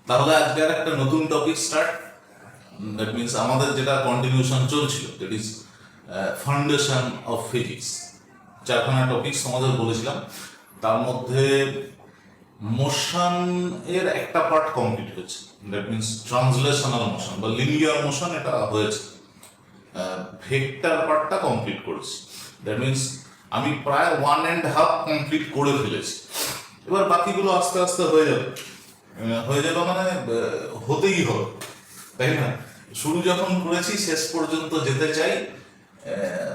তাহলে আজকে আর একটা নতুন টপিক স্টার্ট। দ্যাট মিনস আমাদের যেটা কন্টিনিউশন চলছিল, that is foundation of physics. চারখানা টপিক আমাদের বলেছিলাম, তার মধ্যে মোশন এর একটা পার্ট কমপ্লিট হয়েছে। দ্যাট মিনস ট্রান্সলেশনাল মোশন বা লিনিয়ার মোশন, এটা হয়েছে। ভেক্টর পার্টটা কমপ্লিট করেছি। দ্যাট মিনস আমি প্রায় 1.5 কমপ্লিট করে ফেলেছি। এবার বাকিগুলো আস্তে আস্তে হয়ে যাবে মানে হতেই হবে, তাই না? শুরু যখন করেছি শেষ পর্যন্ত যেতে চাই,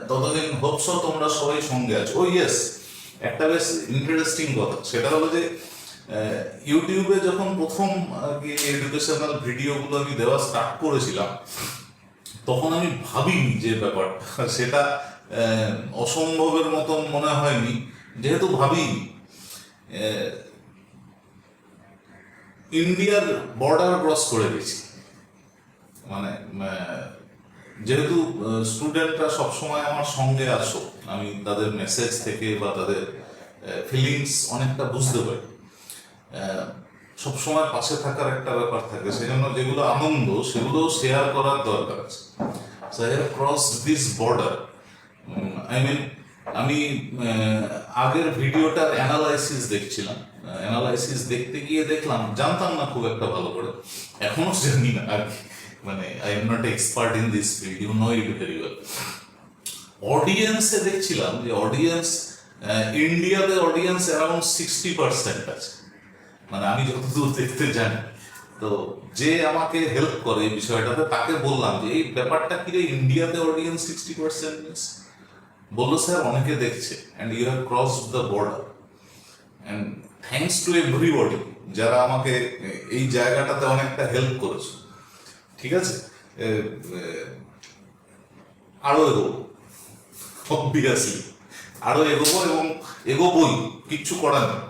ততদিন হোপস তোমরা সবাই সঙ্গে আছো। ও ইয়েস, একটা বেশ ইন্টারেস্টিং কথা, সেটা হলো যে ইউটিউবে যখন প্রথম এডুকেশনাল ভিডিওগুলো আমি দেওয়া স্টার্ট করেছিলাম, তখন আমি ভাবিনি যে ব্যাপারটা সেটা অসম্ভবের মতন মনে হয়নি, যেহেতু ভাবিনি ইন্ডিয়ার বর্ডার ক্রস করে গেছি। মানে যেহেতু স্টুডেন্টরা সবসময় আমার সঙ্গে আসো, আমি তাদের মেসেজ থেকে বা তাদের ফিলিংস অনেকটা বুঝতে পারি। সবসময় পাশে থাকার একটা ব্যাপার থাকে, সেই জন্য যেগুলো আনন্দ সেগুলো শেয়ার করার দরকার আছে। So I have crossed this border. I mean, আমি আগের ভিডিওটার অ্যানালাইসিস দেখছিলাম। অ্যানালাইসিস দেখতে গিয়ে দেখলাম, জানতাম না খুব একটা ভালো করে, এখনো জানি না আর কি। মানে I am not expert in this field, you know it very well. অডিয়েন্সে দেখছিলাম যে অডিয়েন্স, ইন্ডিয়াতে অডিয়েন্স অ্যারাউন্ড 60% আছে, মানে আমি যতদূর দেখতে জানি। তো যে আমাকে হেল্প করে এই বিষয়টাতে, তাকে বললাম যে এই ব্যাপারটা কি রে, ইন্ডিয়াতে অডিয়েন্স 60% মিনস? বললো স্যার অনেকে দেখছে, and you have crossed the border, and thanks to everybody যারা আমাকে এই জায়গাটাতে অনেকটা হেল্প করেছে। ঠিক আছে, আরো এগোবো, অবভিয়াসলি আরো এগোবো, এবং এগোবই, কিচ্ছু করার নেই।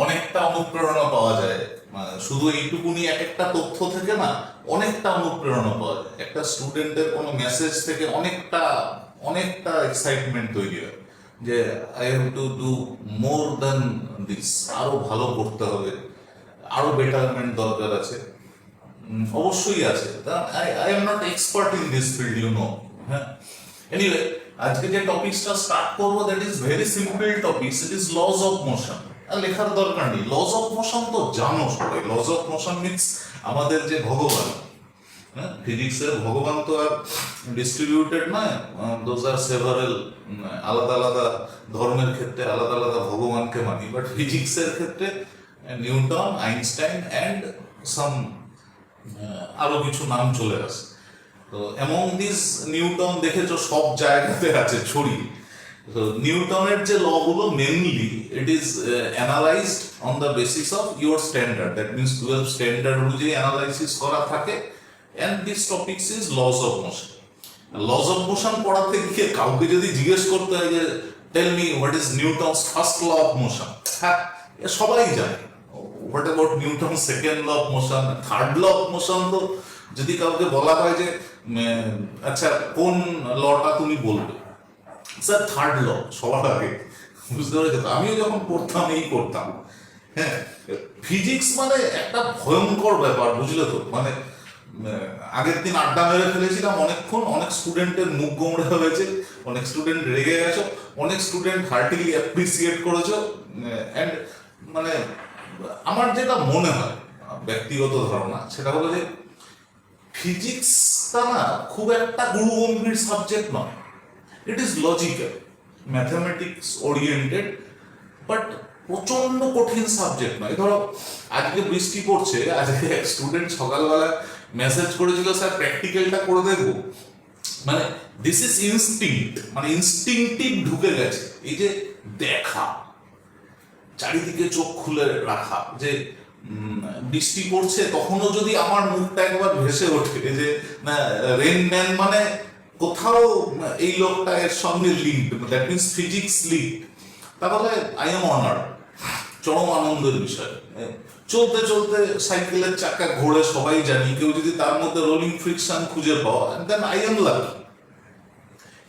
অনেকটা অনুপ্রেরণা পাওয়া যায়, শুধু এইটুকুনি এক একটা তথ্য থেকে না, অনেকটা অনুপ্রেরণা পাওয়া যায়। একটা স্টুডেন্টের কোনো মেসেজ থেকে অনেকটা অনেকটা এক্সাইটমেন্ট তৈরি হয় যে I have to do more than this, আরো ভালো করতে হবে, আরো বেটারমেন্ট দরকার আছে। অবশ্যই আছে। I am not expert in this field, you know. হ্যাঁ, এনিওয়ে, আজকে যে টপিকসটা স্টার্ট করবো, that is very simple topics, it is laws of motion. লেখার দরকার নেই, লজ অফ মোশন তো জানো সবাই। লজ অফ মোশন মিনস আমাদের যে ভগবান, হ্যাঁ, ফিজিক্সের ভগবান তো আর ডিস্ট্রিবিউটেড নয়, দোজ আর সেভারেল। আলাদা আলাদা ধর্মের ক্ষেত্রে আলাদা আলাদা ভগবানকে মানি, বাট ফিজিক্সের ক্ষেত্রে নিউটন, আইনস্টাইন অ্যান্ড সাম আরো কিছু নাম চলে আসে। তো এমন দিস নিউটন দেখেছো সব জায়গাতে আছে ছড়িয়ে। তো নিউটনের যে লগুলো mainly it is analysed on the basis of your standard, that means 12 standard অনুযায়ী অ্যানালাইসিস করা থাকে। And this topics is laws of motion. Laws of motion পড়াতে গিয়ে কাউকে যদি জিজ্ঞেস করতে হয় যে tell me what is Newton's first law of motion, হ্যাঁ সবাই জানে। What about Newton second law of motion, third law of motion? তো যদি কাউকে বলা হয় যে আচ্ছা কোন লটা তুমি বলবে, স্যার থার্ড ল সবার আগে, বুঝতে পেরেছো? আমিও যখন পড়তাম এই করতাম। হ্যাঁ, ফিজিক্স মানে একটা ভয়ঙ্কর ব্যাপার, বুঝলে তো? মানে আগের দিন আড্ডা মেরে ফেলেছিলাম অনেকক্ষণ, অনেক স্টুডেন্টের মুখ গোমড়ে হয়েছে, অনেক স্টুডেন্ট রেগে গেছো, অনেক স্টুডেন্ট হার্টিলি অ্যাপ্রিসিয়েট করেছো। অ্যান্ড মানে আমার যেটা মনে হয়, ব্যক্তিগত ধারণা, সেটা হলো যে ফিজিক্সটা না খুব একটা গুরুগম্ভীর সাবজেক্ট নয়। It is logical, mathematics oriented, but প্রচন্ড কঠিন সাবজেক্ট নয়। ধরো আজকে বৃষ্টি পড়ছে, আজকে এক স্টুডেন্ট সকালবেলা মেসেজ করেছিল স্যার প্র্যাকটিক্যালটা করে দেখবো। মানে দিস ইজ ইনস্টিংক্ট, মানে ইনস্টিংটিভ ঢুকে গেছে। এই যে দেখা, চারিদিকে চোখ খুলে রাখা, যে বৃষ্টি পড়ছে তখনও যদি আমার মুখটা একবার ভেসে ওঠে যে না রেন ম্যান, মানে কোথাও এই লোকটা এর সঙ্গে linked, that means physics linked, তাহলে আই এম অনার্ড, চরম আনন্দের বিষয়। চলতে চলতে সাইকেলের চাকা ঘোরে সবাই জানি, কেউ যদি তার মধ্যে রোলিং ফ্রিকশন খুঁজে পাওয়া, দেন আই এম লাকি।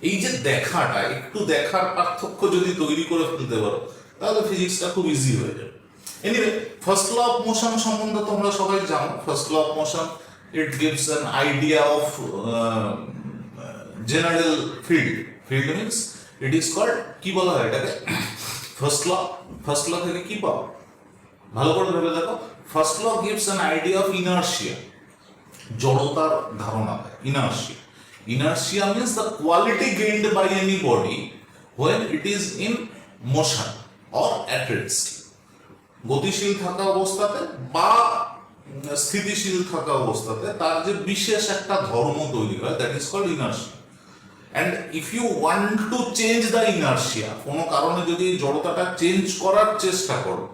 এই যে দেখাটা, একটু দেখার পার্থক্য যদি তৈরি করে ফেলতে পারো, তাহলে ফিজিক্সটা খুব ইজি হয়ে যাবে। Anyway first law of motion সম্বন্ধে তোমরা সবাই জানো। First law of motion, it gives an idea of general field. Field means it is called, কি বলা হয় এটাকে, ফার্স্ট ল। ফার্স্ট ল থেকে কি পাও ভালো করে ভেবে দেখো। First law gives an idea of inertia, জড়তার ধারণা দেয়। Inertia, inertia means the quality gained by any body when it is in motion or at rest, গতিশীল থাকা অবস্থাতে বা স্থিতিশীল থাকা অবস্থাতে তার যে বিশেষ একটা ধর্ম তৈরি হয়, that is called inertia. And if you want to change the inertia, কোনো কারণে যদি এই জড়তাটা চেঞ্জ করার চেষ্টা করো,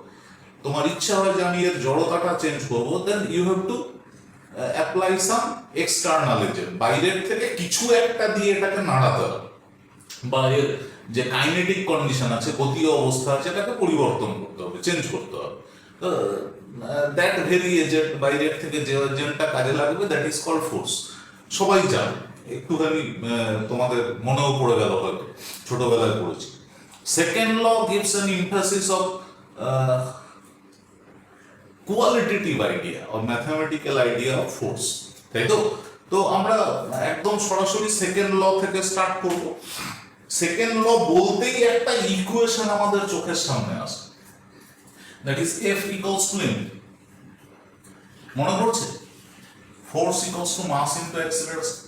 তোমার ইচ্ছা হয় যে আমি এর জড়তাটা চেঞ্জ করবো, then you have to apply some external agent, বাইরের থেকে কিছু একটা দিয়ে এটাকে নাড়াতে হবে, বা এর যে কাইনেটিক কন্ডিশন আছে, গতীয় অবস্থা আছে, এটাকে পরিবর্তন করতে হবে, চেঞ্জ করতে হবে। দ্যাট ভেরি এজেন্ট, বাইরের থেকে যে এজেন্টটা কাজে লাগবে, দ্যাট ইজ কল্ড ফোর্স। সবাই জানে, একটুখানি তোমাদের মনেও পড়ে গেল হয়তো, ছোটবেলায় পড়েছি। Second law gives an emphasis of qualitative idea or mathematical idea of force, তাই তো? তো আমরা একদম সরাসরি সেকেন্ড ল থেকে স্টার্ট করব। সেকেন্ড ল বলতেই একটা ইকুয়েশন আমাদের চোখের সামনে আসে, that is F equals to M. মনে পড়ছে? Force equals to mass into acceleration,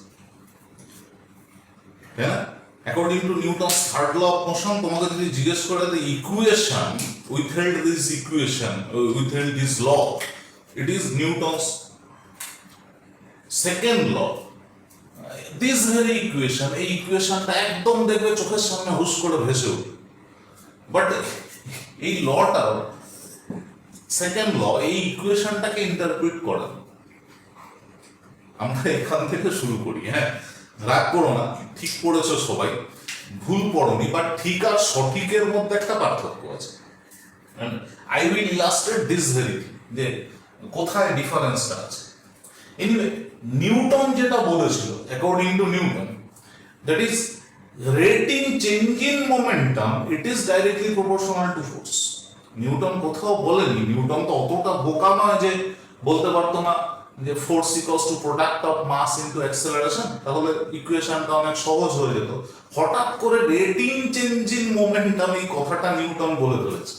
তাই না? According to Newton's third law of motion, তোমাকে যদি জিজ্ঞেস করে the equation withheld this equation, withheld this law, it is Newton's second law. This very equation, এই ইকুয়েশনটা একদম দেখবে চোখের সামনে হুশ করে ভেসে উঠবে। বাট এই লটা, সেকেন্ড ল, এই ইকুয়েশনটাকে ইন্টারপ্রিট করে। আমরা এখান থেকে শুরু করি। হ্যাঁ, রাগ করো না, ঠিক পড়েছো সবাই, ভুল পড়নি, বাট ঠিক আর সঠিকের মধ্যে একটা পার্থক্য আছে। I will illustrate this very, যে কোথায় ডিফারেন্সটা আছে। এনিওয়ে, নিউটন যেটা বলেছিল, according to Newton, that is rating change in momentum, it is directly proportional to force. Newton কোথাও বলেনি, নিউটন তো অতটা বোকা নয় যে বলতে পারতো না যে force equals to product of mass into acceleration, তাহলে ইকুয়েশনটা অনেক সহজ হয়ে যেত। হঠাৎ করে রেটিং চেঞ্জ ইন মোমেন্টাম, এই কথাটা নিউটন বলে ফেলেছে।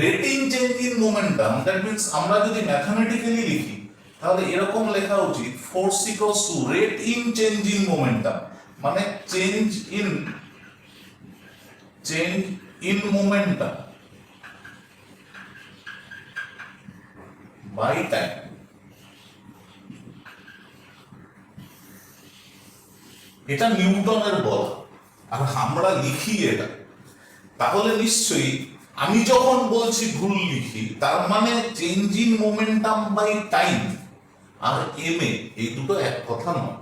Rating change in momentum, that means আমরা যদি ম্যাথমেটিক্যালি লিখি তাহলে এরকম লেখা উচিত, force equals to rate in change in momentum, মানে change in momentum by time. এটা নিউটনের বলা, আর আমরা লিখি এটা। তাহলে নিশ্চয়ই আমি যখন বলছি ভুল লিখি, তার মানে change in momentum by time আর এম এ, এই দুটো এক কথা নয়।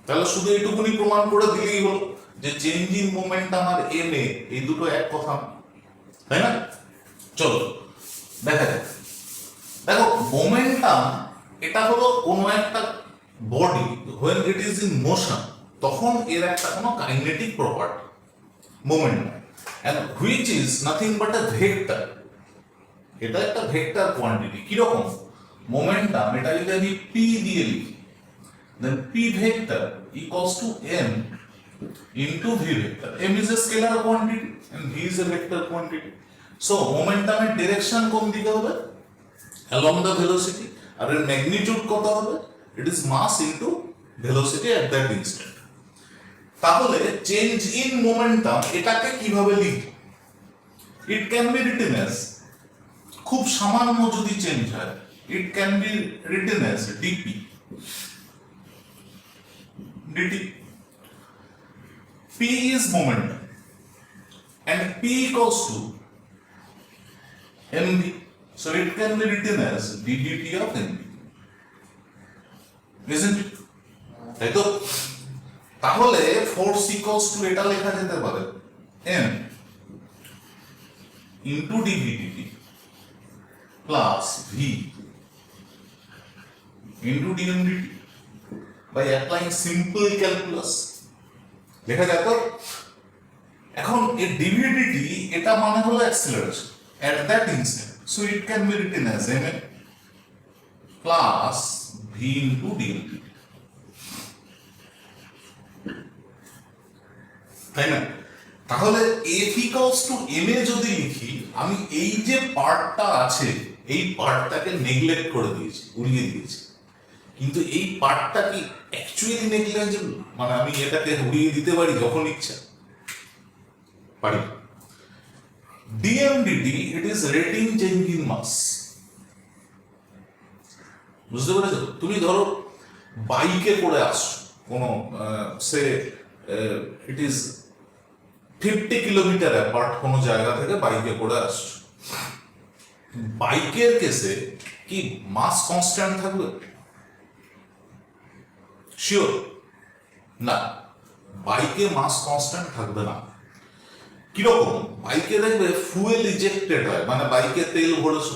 তাহলে শুধু এইটুকুনি প্রমাণ করে দিলেই হলো যে চেঞ্জ ইন মোমেন্টাম আর এম এ, এই দুটো এক কথা, তাই না? চলো দেখা যাক। দেখো, মোমেন্টাম এটা হলো কোনো একটা body when it is in motion, তখন এর একটা কোনো kinetic property momentum, and which is nothing but a vector। এটা একটা ভেক্টর কোয়ান্টিটি। কিরকম মোমেন্টাম? এটা যদি আমি পি দিয়ে লিখি, then p vector equals to m into v vector. m is a scalar quantity and v is a vector quantity. So momentum এর direction কোন দিকে হবে? along the velocity, আর এর ম্যাগনিটিউড কত হবে? it is mass into velocity at that instant. তাহলে change in momentum এটাকে কিভাবে লিখব? it can be written as, খুব সামান্য যদি চেঞ্জ হয়, it can be written as dp dt. p is momentum and p equals to mv, so it can be written as ddt of mv, isn't it? তাই তো? তাহলে force equals two এটা লেখা যেতে পারে m into dv dt plus v into dm dt by applying simple calculus। লেখা যায় তো? এখন এই dv dt, এটা মানে হলো acceleration at that instant। So it can be written as ma plus v into dm dt, তাই না? তাহলে f equals to ma যদি লিখি, আমি এই যে পার্টটা আছে এই পার্টটাকে নেগলেক্ট করে দিয়েছি, উড়িয়ে দিয়েছি। কিন্তু এই পার্টটা কি অ্যাকচুয়ালি নেগলিজেবল? মানে আমি এটাকে উড়িয়ে দিতে পারি যখন ইচ্ছা? পারি। dm dt it is rating change in mass, বুঝতে পেরেছো? তুমি ধরো বাইকে করে আসছো, কোনো সে ইট ইজ 50 কিলোমিটার অ্যাপার্ট কোনো জায়গা থেকে বাইকে করে আসছো। বাইকের কেসে কি মাস কনস্ট্যান্ট থাকবে? শিওর না, বাইকে মাস কনস্ট্যান্ট থাকবে না। কিরকম? বাইকে দেখবে ফুয়েল ইজেক্টেড হয়, মানে বাইকে তেল ভরেছো,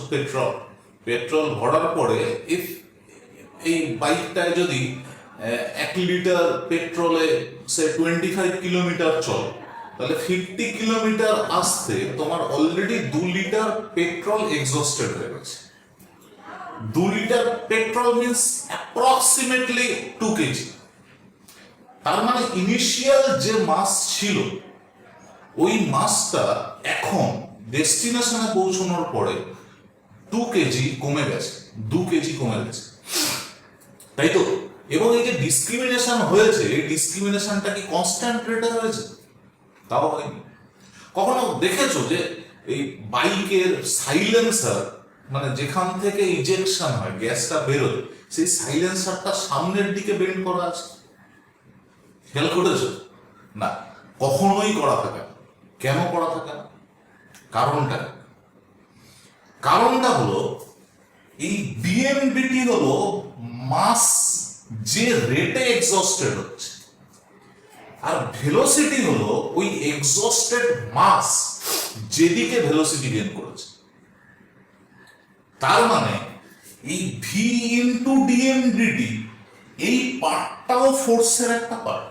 পেট্রোল ভরার পরে ইফ এই বাইকটায় যদি 1 লিটার পেট্রোলে সে 25 কিলোমিটার চলে, তাহলে 50 কিলোমিটার আসতে তোমার অলরেডি 2 লিটার পেট্রোল এক্সস্টেড হয়ে গেছে। 2 litre petrol means approximately 2 KG. তার মানে ইনিশিয়াল যে মাস ছিল ওই মাসটা এখন ডেস্টিনেশনে পৌঁছানোর পরে 2 কেজি কমে গেছে, 2 কেজি কমে গেছে, তাই তো? এবং এই যে ডিসক্রিমিনেশন হয়েছে, এই ডিসক্রিমিনেশনটা কি কনস্ট্যান্ট রেটে হয়েছে? তাও হয়নি। কখনো দেখেছো যে এই বাইকের সাইলেন্সার, মানে যেখান থেকে ইজেকশন হয়, গ্যাসটা বেরোয়, সেই সাইলেন্সারটা সামনের দিকে বেন্ড করা আছে? খেয়াল করেছো? না, কখনোই করা থাকে না। কেন করা থাকে না? কারণটা হলো এই ডিএমডিটি হলো মাস যে রেটে এক্সস্টেড হচ্ছে, আর ভেলোসিটি হলো ওই এক্সস্টেড মাস যেদিকে ভেলোসিটি গেইন করেছে। তার মানে এই ভি ইনটু ডিএমডিটি এই পার্টটাও ফোর্সের একটা পার্ট,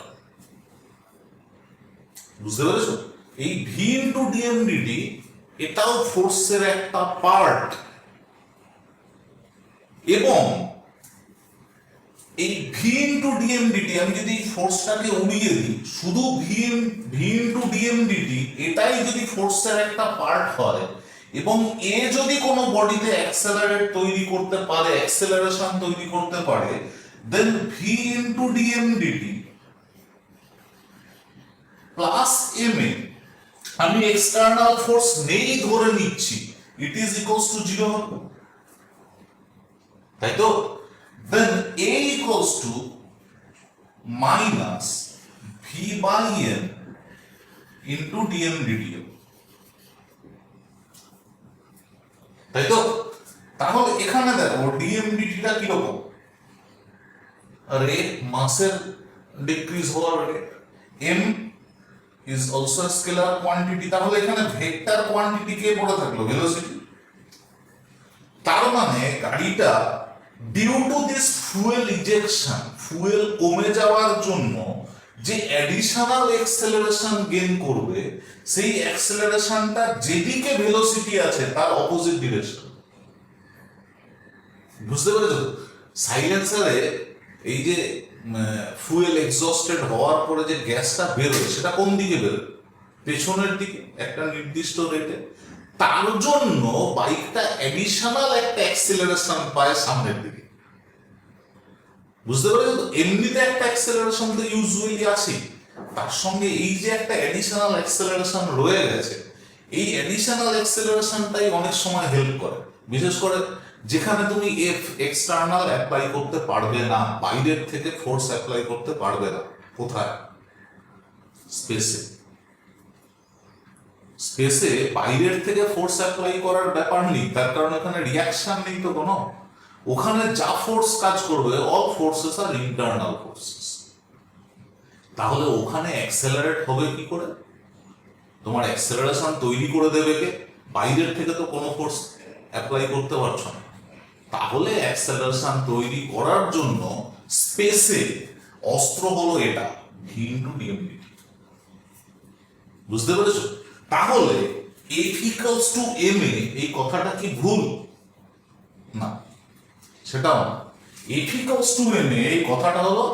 বুঝতে পেরেছো? এই ভি ইনটু ডিএমডিটি এটাও ফোর্সের একটা পার্ট, এবং এই ভি ইনটু ডিএমডিটি আমি যদি ফোর্সটাকে উড়িয়ে দিই, শুধু ভি ইনটু ডিএমডিটি এটাই যদি ফোর্সের একটা পার্ট হয়, এবং এ যদি কোনো বডিতে অ্যাক্সেলারেট তৈরি করতে পারে, অ্যাক্সেলারেশন তৈরি করতে পারে, দেন V into ডিএমডিটি plus M A, আমি এক্সটার্নাল ফোর্স নেই ধরে নিচ্ছি, ইট ইজ ইকুয়ালস টু 0 হবে, তাই তো? Then A equals to minus V by N into DM DDM, তাই তো? তাহলে এখানে দেখো ডিএম ডিটিটা কিরকম? রেট, মাসের ডিক্রিজ হওয়ার rate, M is also a scalar quantity, তাহলে এখানে ভেক্টর কোয়ান্টিটি কে পড়ে থাকলো? ভেলোসিটি। তার মানে গাড়িটা due to this fuel ejection, fuel কমে যাওয়ার জন্য যে অ্যাডিশনাল অ্যাক্সেলারেশন গেইন করবে, সেই অ্যাক্সেলারেশনটা যেদিকে ভেলোসিটি আছে তার অপোজিট ডিরেকশন, বুঝতে পেরেছো? সাইলেন্সারে এই যে ফুয়েল এক্সস্টেড হওয়ার পরে যে গ্যাসটা বেরোয় সেটা কোন দিকে বেরোয়? পেছনের দিকে, একটা নির্দিষ্ট রেটে। তার জন্য বাইকটা অ্যাডিশনাল একটা অ্যাক্সেলারেশন পায় সামনের দিকে, বুঝতে পেরেছো তো? এমনিতে একটা অ্যাক্সেলারেশন তো ইউজুয়ালি আছে, তার সঙ্গে এই যে একটা অ্যাডিশনাল অ্যাক্সেলারেশন রয়ে গেছে, এই অ্যাডিশনাল অ্যাক্সেলারেশনটাই অনেক সময় হেল্প করে, বিশেষ করে যেখানে তুমি এফ এক্সটার্নাল অ্যাপ্লাই করতে পারবে না, বাইরের থেকে ফোর্স অ্যাপ্লাই করতে পারবে না। কোথায়? স্পেসে। স্পেসে বাইরের থেকে ফোর্স অ্যাপ্লাই করার ব্যাপার নেই, তার কারণ ওখানে রিয়াকশন নেই তো কোনো। ওখানে যা ফোর্স কাজ করবে, অল ফোর্সেস আর ইন্টারনাল ফোর্সেস। তাহলে ওখানে অ্যাক্সেলারেট হবে কি করে? তোমার অ্যাক্সেলারেশন তৈরি করে দেবে কে? বাইরের থেকে তো কোনো ফোর্স অ্যাপ্লাই করতে পারছো না। তাহলে অ্যাক্সেলারেশন তৈরি করার জন্য স্পেসে অস্ত্র হলো এটা, ভি ইনটু ডিএমডিটি, বুঝতে পেরেছো? তাহলে F equals to M A, এই কথাটা কি ভুল? না, সেটাও না। F equals to M A এই কথাটা হলো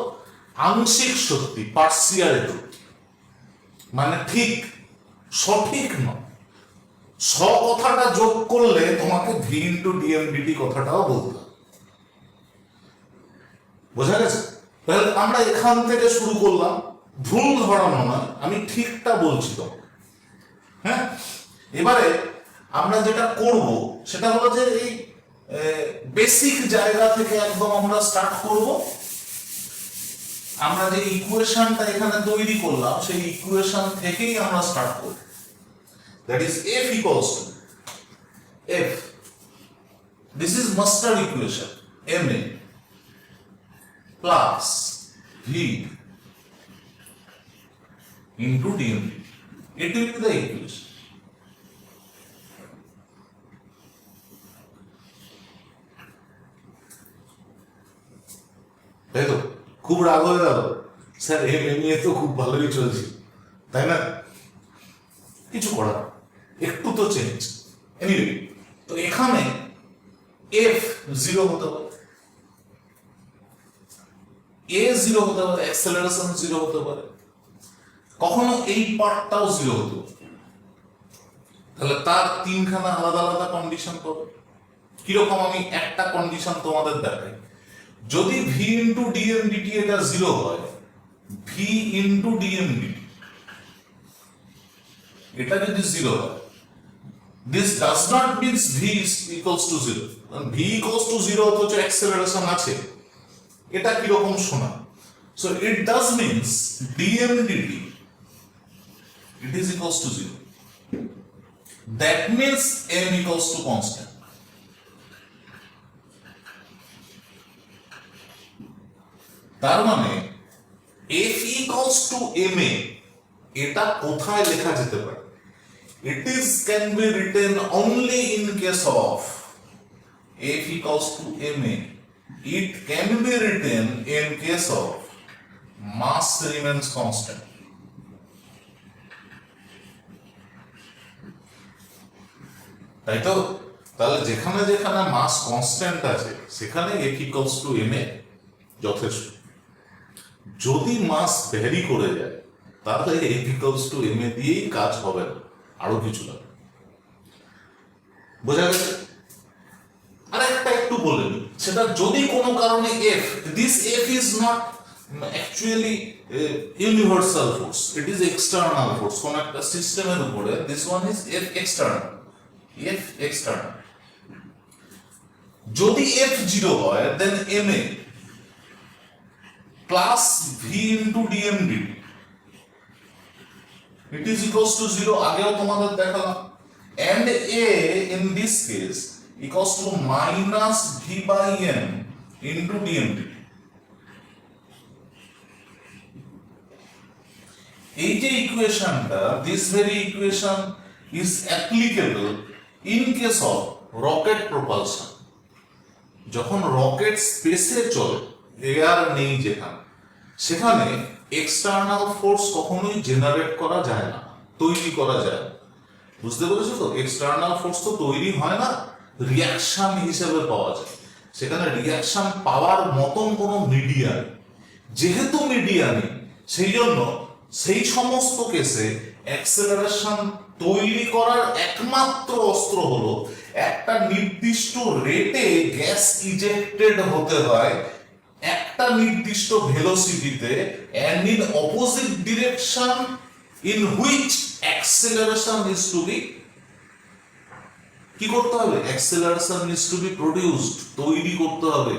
আংশিক সত্যি, পার্সিয়াল ট্রুথ, মানে ঠিক, সঠিক নয়। স কথাটা যোগ করলে তোমাকে ভি ইন্টু ডিএমডিটি কথাটাও বলতে হবে। বোঝা গেছে? তাহলে আমরা এখান থেকে শুরু করলাম, ভুল ধরানো নয়, আমি ঠিকটা বলছি তো। হ্যাঁ, এবারে আমরা যেটা করব সেটা হলো যে এই বেসিক জায়গা থেকে একদম আমরা স্টার্ট করব। আমরা যে ইকুয়েশনটা এখানে তৈরি করলাম সেই ইকুয়েশন থেকেই আমরা স্টার্ট করব। That is F equals to F, this is master equation, M A plus V into ডিএমডি, it will be the equation. তাই তো? খুব রাগ হয়ে গেল স্যার, এমনি তো খুব ভালোই চলছে, তাই না? কিছু করার, একটু তো চেঞ্জ। এনিওয়ে, তো এখানে এফ জিরো হতে পারে, এ জিরো হতে পারে, অ্যাক্সেলারেশন জিরো হতে পারে, কখনো এই পার্টটাও জিরো হতে পারে। তাহলে তার তিনখানা আলাদা আলাদা কন্ডিশন পাবে। কিরকম, আমি একটা কন্ডিশন তোমাদের দেখাই। যদি ভি ইন্টু ডিএমডিটি এটা জিরো হয়, ভি ইন্টু ডিএমডিটি এটা যদি জিরো হয়, this does not means V equals to zero. V equals to zero অথচ অ্যাক্সেলারেশন আছে, এটা কিরকম শোনা? So it does means D M D T it is equals to 0. That means m equals to constant. তার মানে f equals to ma এটা কোথায় লেখা যেতে পারে? It is can be written only in case of f equals to ma. It can be written in case of mass remains constant. তাই তো? তাহলে যেখানে যেখানে মাস কনস্ট্যান্ট আছে সেখানে এফ ইকুয়ালস টু এম এ যথেষ্ট। যদি মাস ভ্যারি করে যায় তাহলে এফ ইকুয়ালস টু এম এ দিয়েই কাজ হবে না, আরো কিছু লাগবে। বোঝা গেছে? আর একটা একটু বলে নিই, সেটা যদি কোনো কারণে F, this F is not actually universal force, it is external force কোন একটা সিস্টেমের উপরে, this one is F external, F external. যদি এফ জিরো হয় then M A plus V into D M D T it is equals to zero, আগেও তোমাদের দেখালাম, and a in this case equals to minus v by m into dmdt. এই যে ইকুয়েশনটা, this very equation is applicable in case of rocket propulsion. যখন rocket স্পেসে চলে, air নেই যেখানে, সেখানে এক্সটার্নাল ফোর্স কখনোই জেনারেট করা যায় না, তৈরি করা যায় না। বুঝতে পেরেছো তো? এক্সটার্নাল ফোর্স তো তৈরি হয় না, রিয়াকশন হিসেবে পাওয়া যায়। সেখানে রিয়াকশন পাওয়ার মতন কোনো মিডিয়া নেই। যেহেতু মিডিয়া নেই, সেই জন্য সেই সমস্ত কেসে অ্যাক্সেলারেশন তৈরি করার একমাত্র অস্ত্র হলো একটা নির্দিষ্ট রেটে গ্যাস ইজেক্টেড হতে হয় একটা নির্দিষ্ট ভেলোসিটিতে, and in opposite direction in which acceleration is to be, কি করতে হবে? acceleration is to be produced, তৈরি করতে হবে।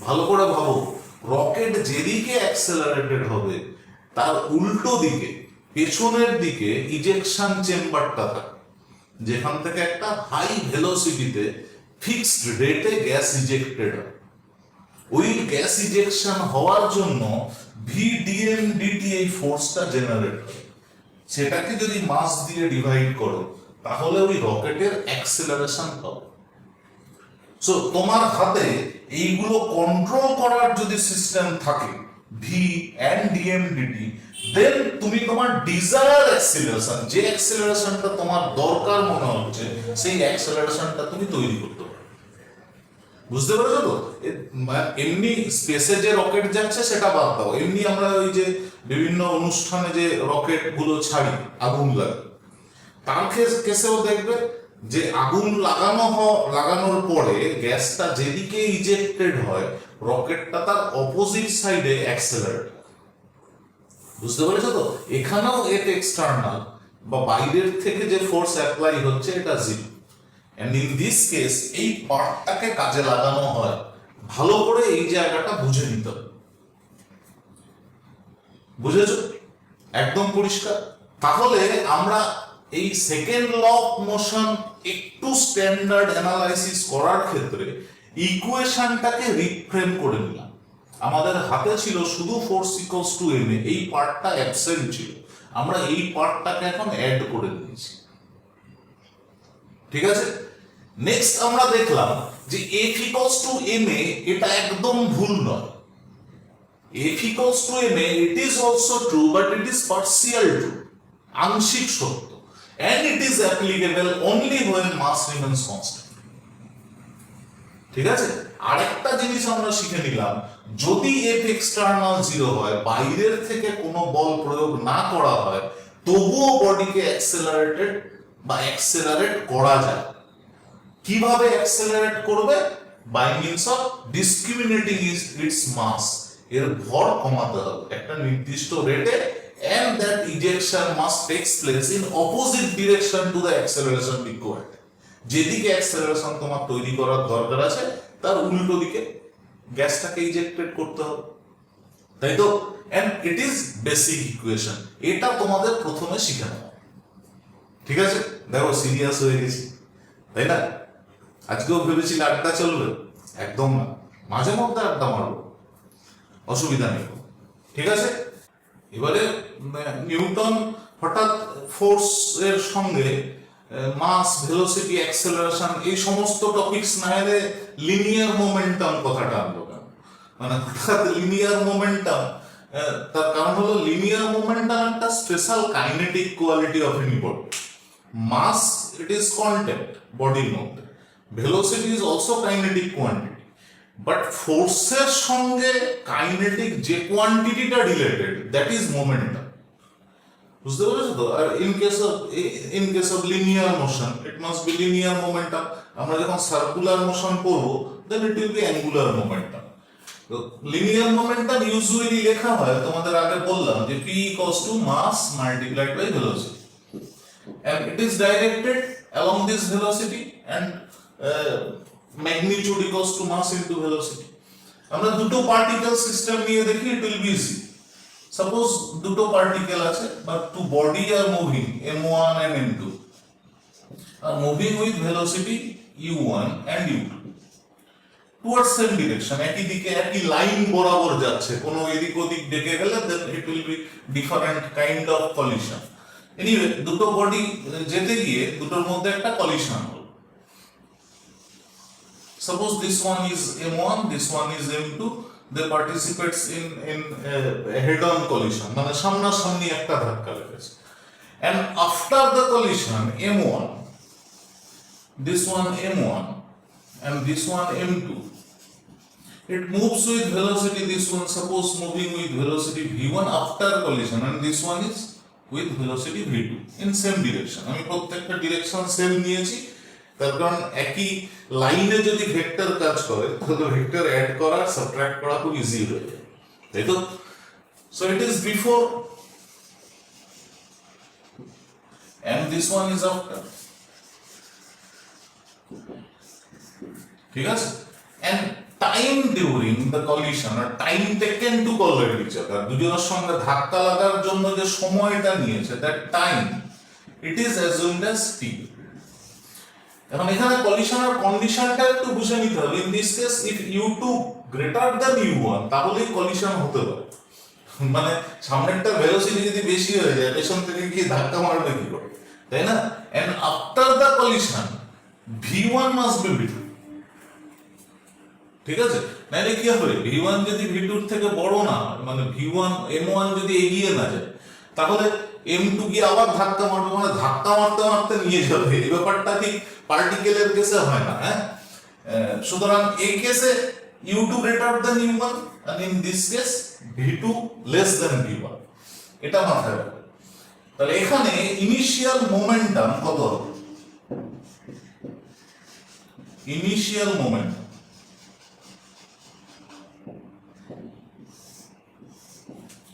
ভালো করে ভাবো, রকেট যেদিকে অ্যাক্সেলারেটেড হবে তার উল্টো দিকে, পেছনের দিকে ইজেকশন চেম্বারটা থাকে, যেখান থেকে একটা হাই ভেলোসিটিতে ফিক্সড রেটে গ্যাস ইজেক্টেড হয়। ওই গ্যাস ইজেকশন হওয়ার জন্য ভিডিএমডিটি এই ফোর্সটা জেনারেট করে। সেটাকে যদি মাস দিয়ে ডিভাইড করো তাহলে ওই রকেটের অ্যাক্সেলারেশন পাবে। সো তোমার হাতে এইগুলো কন্ট্রোল করার যদি সিস্টেম থাকে, ভি এন্ড ডিএমডিটি, দেন তুমি তোমার ডিজায়ার অ্যাক্সিলারেশন, যে অ্যাক্সিলারেশনটা তোমার দরকার মনে হচ্ছে, সেই অ্যাক্সিলারেশনটা তুমি তৈরি করতে পারো। বুঝতে পেরেছো তো? এমনি স্পেসে যে রকেট যাচ্ছে সেটা বাদ দাও, এমনি আমরা ওই যে বিভিন্ন অনুষ্ঠানে যে রকেট গুলো ছাড়ি আগুন লাগে, তার কেসেও দেখবে যে আগুন লাগানোর পরে গ্যাসটা যেদিকে ইজেক্টেড হয়, রকেটটা তার অপোজিট সাইডে অ্যাক্সেলারেট। বুঝতে পেরেছো তো? এখানেও এটা এক্সটার্নাল বা বাইরের থেকে যে ফোর্স অ্যাপ্লাই হচ্ছে এটা zero. And in this case এই পার্টটাকে কাজে লাগানো হয়। ভালো করে এই জায়গাটা বুঝে নিতে হবে। বুঝেছো? একদম পরিষ্কার। তাহলে আমরা এই সেকেন্ড ল অফ মোশন একটু স্ট্যান্ডার্ড অ্যানালাইসিস করার ক্ষেত্রে ইকুয়েশনটাকে রিফ্রেম করে নিলাম। আমাদের হাতে ছিল শুধু force equals to M A, এই পার্টটা অ্যাবসেন্ট ছিল, আমরা এই পার্টটাকে এখন অ্যাড করে দিয়েছি। ঠিক আছে? নেক্সট আমরা দেখলাম যে F equals to M A, এটা একদম ভুল নয়। F equals to M A, it is also true, but it is partial true, আংশিক সত্য, and it is applicable only when mass remains constant. ঠিক আছে? আরেকটা জিনিস আমরা শিখে নিলাম, যদি এফ এক্সটার্নাল জিরো হয়, বাইরের থেকে কোনো বল প্রয়োগ না করা হয়, তবুও বডিকে অ্যাক্সেলারেটেড বা অ্যাক্সেলারেট করা যায়। কিভাবে অ্যাক্সেলারেট করবে? বাই মিনস অফ ডিসক্রিমিনেটিং ইটস মাস, এর ভর কমাতে হবে একটা নির্দিষ্ট রেটে, and that ejection must takes place in opposite direction to the acceleration required. যেদিকে অ্যাক্সেলারেশন তোমার তৈরি করার দরকার আছে তার উল্টো দিকে গ্যাসটাকে ইজেক্টেড করতে হবে, তাই তো? and it is basic equation, এটা তোমাদের প্রথমে শিখে নাও। ঠিক আছে? দেখো সিরিয়াস হয়ে গেছি, তাই না? আজকেও ভেবেছিল আড্ডা চলবে, একদম না, মাঝে মধ্যে আড্ডা মারবো, অসুবিধা নেই। ঠিক আছে? এবারে নিউটন হঠাৎ ফোর্স এর সঙ্গে মাস, ভেলোসিটি, অ্যাক্সেলারেশন এই সমস্ত টপিকস না এনে লিনিয়ার মোমেন্টাম কথাটা আনলো কেন? মানে হঠাৎ লিনিয়ার মোমেন্টাম, তার কারণ হলো লিনিয়ার মোমেন্টাম একটা special kinetic quality of any body. Mass, it is content বডির মধ্যে, velocity is also kinetic quantity, but ফোর্সের সঙ্গে কাইনেটিক যে কোয়ান্টিটিটা রিলেটেড, দ্যাট ইজ মোমেন্টাম। বুঝতে পেরেছো তো? আর in case of linear motion, it must be linear momentum. আমরা যখন সার্কুলার মোশন করব, then it will be angular momentum. তো লিনিয়ার মোমেন্টাম ইউজুয়ালি লেখা হয়, তোমাদের আগে বললাম যে p equals to mass multiplied by velocity, and it is directed along this velocity, and magnitude equals to mass into velocity. আমরা দুটো পার্টিকেল সিস্টেম নিয়ে দেখি, it will be easy. Suppose দুটো পার্টিকেল আছে, but two body are moving, m1 and m2 are moving with velocity u1 and u2 towards same direction, একই দিকে একই line বরাবর যাচ্ছে, কোনো এদিক ওদিক ডেকে গেলে then it will be different kind of collision. Anyway, দুটো বডি যেতে গিয়ে দুটোর মধ্যে একটা কলিশন হলো। Suppose this one is m1, this one is m2, they participates in a head-on collision, মানে সামনাসামনি একটা ধাক্কা লেগেছে, and after the collision m1, this one m1 and this one m2, it moves with velocity, this one suppose moving with velocity v1 after collision, and this one is with velocity v2 in same direction. আমি প্রত্যেকটা direction same নিয়েছি, তার কারণ একই লাইনে যদি vector কাজ করে তাহলে ভেক্টর অ্যাড করা, সাবট্রাক্ট করা খুব ইজি হয়ে যায়, তাই তো? So it is before and this one is after. ঠিক আছে? and time during the collision or time taken to collide each other, দুজনের সঙ্গে ধাক্কা লাগার জন্য যে সময়টা নিয়েছে, that time, it is assumed as t. এখন এখানে কলিশন আর কন্ডিশনটা একটু বুঝে নিতে হবে। In this case if u2 greater than u1, তাহলেই কলিশন হতে পারে। মানে সামনেরটা ভেলোসিটি যদি বেশি হয়ে যায়, পেছন থেকে কি ধাক্কা মারবে কি করে, তাই না? and after the collision v1 must be v2. ঠিক আছে? নাহলে কি হবে, v1 যদি v2 থেকে বড় না হয়, মানে v1 m1 যদি এগিয়ে না যায়, তাহলে m2 গিয়ে আবার ধাক্কা মারবে, মানে ধাক্কা মারতে মারতে নিয়ে যাবে। এই ব্যাপারটা ঠিক পার্টিকেলের কেসে হয় না। হ্যাঁ, সুতরাং এই কেসে u2 greater than u1 and in this case v2 less than v1, এটা মাথায় রাখবে। তাহলে এখানে ইনিশিয়াল মোমেন্টাম কত হবে? Initial momentum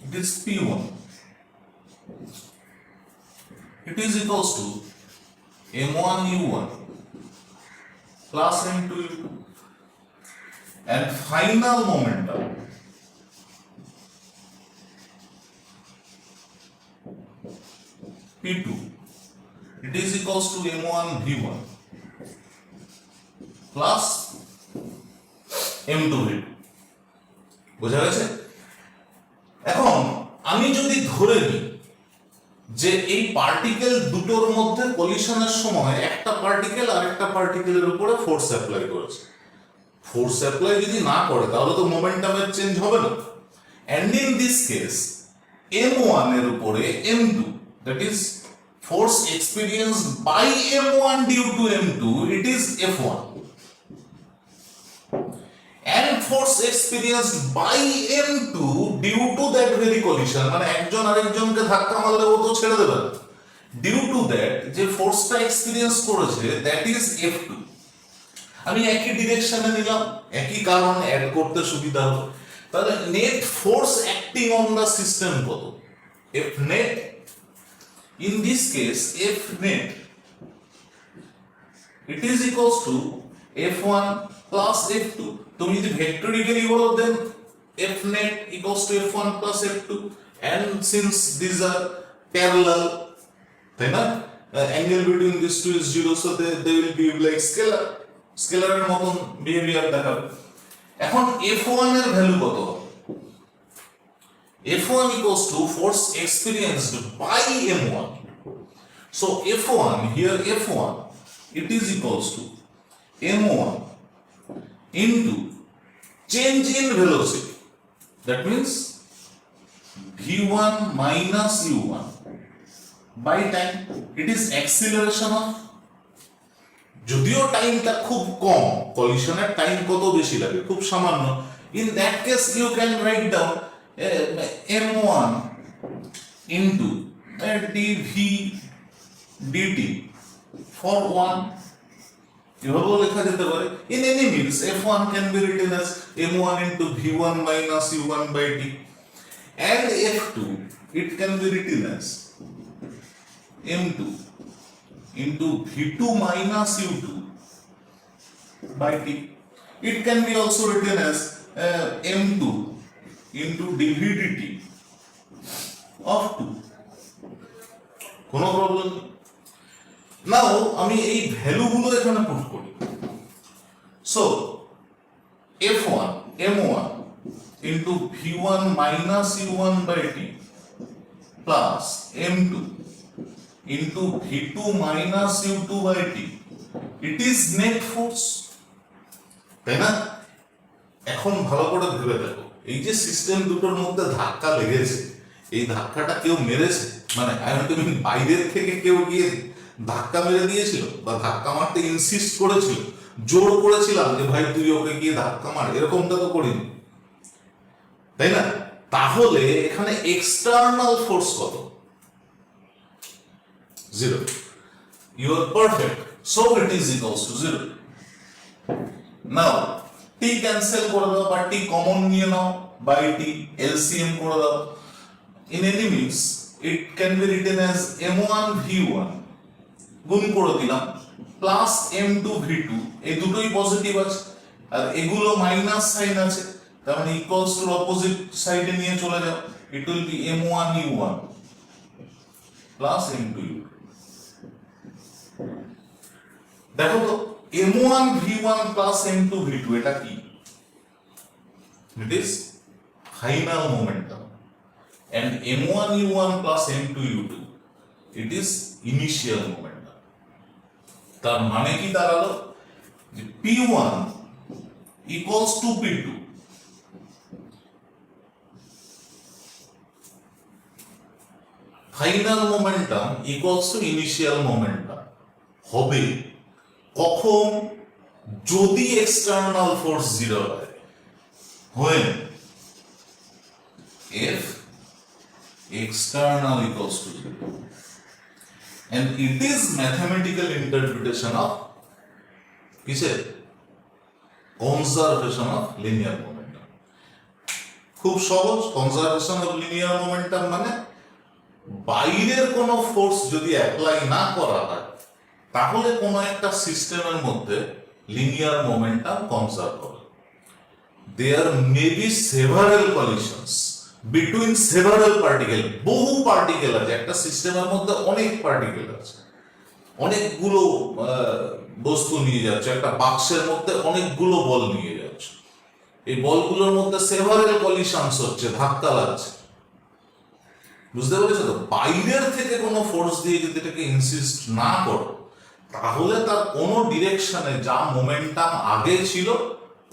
it is p1, it is equals to m1 u1 plus m2 u2, and final momentum p2, it is equals to m1 v1 plus m2 v2। বোঝা গেছে? এখন আমি যদি ধরে নিই যে এই পার্টিকেল দুটোর মধ্যে কলিশনের সময় একটা পার্টিকেল আরেকটা পার্টিকেলের উপরে ফোর্স অ্যাপ্লাই করেছে, ফোর্স অ্যাপ্লাই যদি না করে তাহলে তো মোমেন্টামের চেঞ্জ হবে না। And in this case m1 এর উপরে m2, that is force experienced by m1 due to m2, it is f1, and force experienced by m2 due to that very collision, মানে একজন আরেকজনকে ধাক্কা মারলে ও তো ছেড়ে দেবে না, due to that যে ফোর্সটা এক্সপেরিয়েন্স করেছে, that is f2। আমি একই ডিরেকশনে নিলাম, একই কারণ অ্যাড করতে সুবিধা হবে। তাহলে net force acting on the system কত? f net, in this case f net, it is equals to f1 plus f2। তুমি যদি ভেক্টরিক্যালি বলো দেন f net equals to f1 plus f2, and since these are parallel, তাই না, angle between these two is 0, so they will be like scalar এর মতন behaviour দেখাবে। এখন f1 এর ভ্যালু কত হবে? f1 equals to force experienced by m1, so f1 here, f1 it is equals to m1 into change in velocity, that means v1 minus u1 by time, it is acceleration of, যদিও টাইমটা খুব কম, কলিশনের time কত বেশি লাগে, খুব সামান্য, in that case you can write down m1 into dv dt for 1, এভাবেও লেখা যেতে পারে। in any means f1 can be written as m1 into v1 minus u1 by t, and f2 it can be written as m2 into v2 minus u2 by t. It can be also written as m2 into dv dt of 2, কোনো problem নেই। নাও আমি এই ভ্যালুগুলো এখানে put করি। So f1 m1 into v1 minus u1 by t plus m2 into v2 minus u2 by t, it is net force, তাই না? এখন ভালো করে ভেবে দেখো, এই যে সিস্টেম দুটোর মধ্যে ধাক্কা লেগেছে, এই ধাক্কাটা কেউ মেরেছে, মানে তুমি বাইরের থেকে কেউ গিয়ে ধাক্কা মেরে দিয়েছিল, বা ধাক্কা মারতে ইনসিস্ট করেছিল, জোর করেছিলাম যে ভাই তুই ওকে গিয়ে ধাক্কা মার, এরকমটা তো করিনি, তাই না? তাহলে এখানে এক্সটার্নাল ফোর্স কত? 0। You are perfect, so it is equals to 0. Now t cancel করে দাও, বা t কমন নিয়ে নাও, by t LCM করে দাও। in any means it can be written as m1 v1 গুণ করে দিলাম প্লাস m2 v2, এই দুটোই পজিটিভ আছে, আর এগুলো মাইনাস সাইন আছে, তার মানে ইকুয়ালস টু অপোজিট সাইডে নিয়ে চলে যাও, ইট will B m1 u1 plus m2 u2। দেখো তো m1 v1 plus m2 v2 এটা কি? It is final momentum, and m1 u1 plus m2 u2 it is initial momentum। তার মানে কি দাঁড়ালো যে p1 equals to p2 final momentum equals to initial momentum হবে কখন? যদি এক্সটার্নাল ফোর্স 0 হয়। when if external equals to 0 and it is mathematical interpretation of কিসের? Conservation of linear momentum. খুব সহজ। কনজারভেশন অফ লিনিয়ার মোমেন্টাম মানে বাইরের কোনো ফোর্স যদি অ্যাপ্লাই না করা হয় তাহলে কোনো একটা সিস্টেমের মধ্যে লিনিয়ার মোমেন্টাম কনজার্ভ হবে। There may be several collisions between several particle, বহু পার্টিকেল আছে একটা সিস্টেমের মধ্যে, অনেক পার্টিকেল আছে, অনেকগুলো বস্তু নিয়ে যাচ্ছে একটা বাক্সের মধ্যে, অনেকগুলো বল নিয়ে যাচ্ছে। এই বলগুলোর মধ্যে সেভারেল কলিশনস হচ্ছে, ধাক্কা লাগছে। বুঝতে পেরেছো তো? বাইরের থেকে কোনো ফোর্স দিয়ে যদি এটাকে ইনসিস্ট না করো তাহলে তার কোনো ডিরেকশনে যা মোমেন্টাম আগে ছিল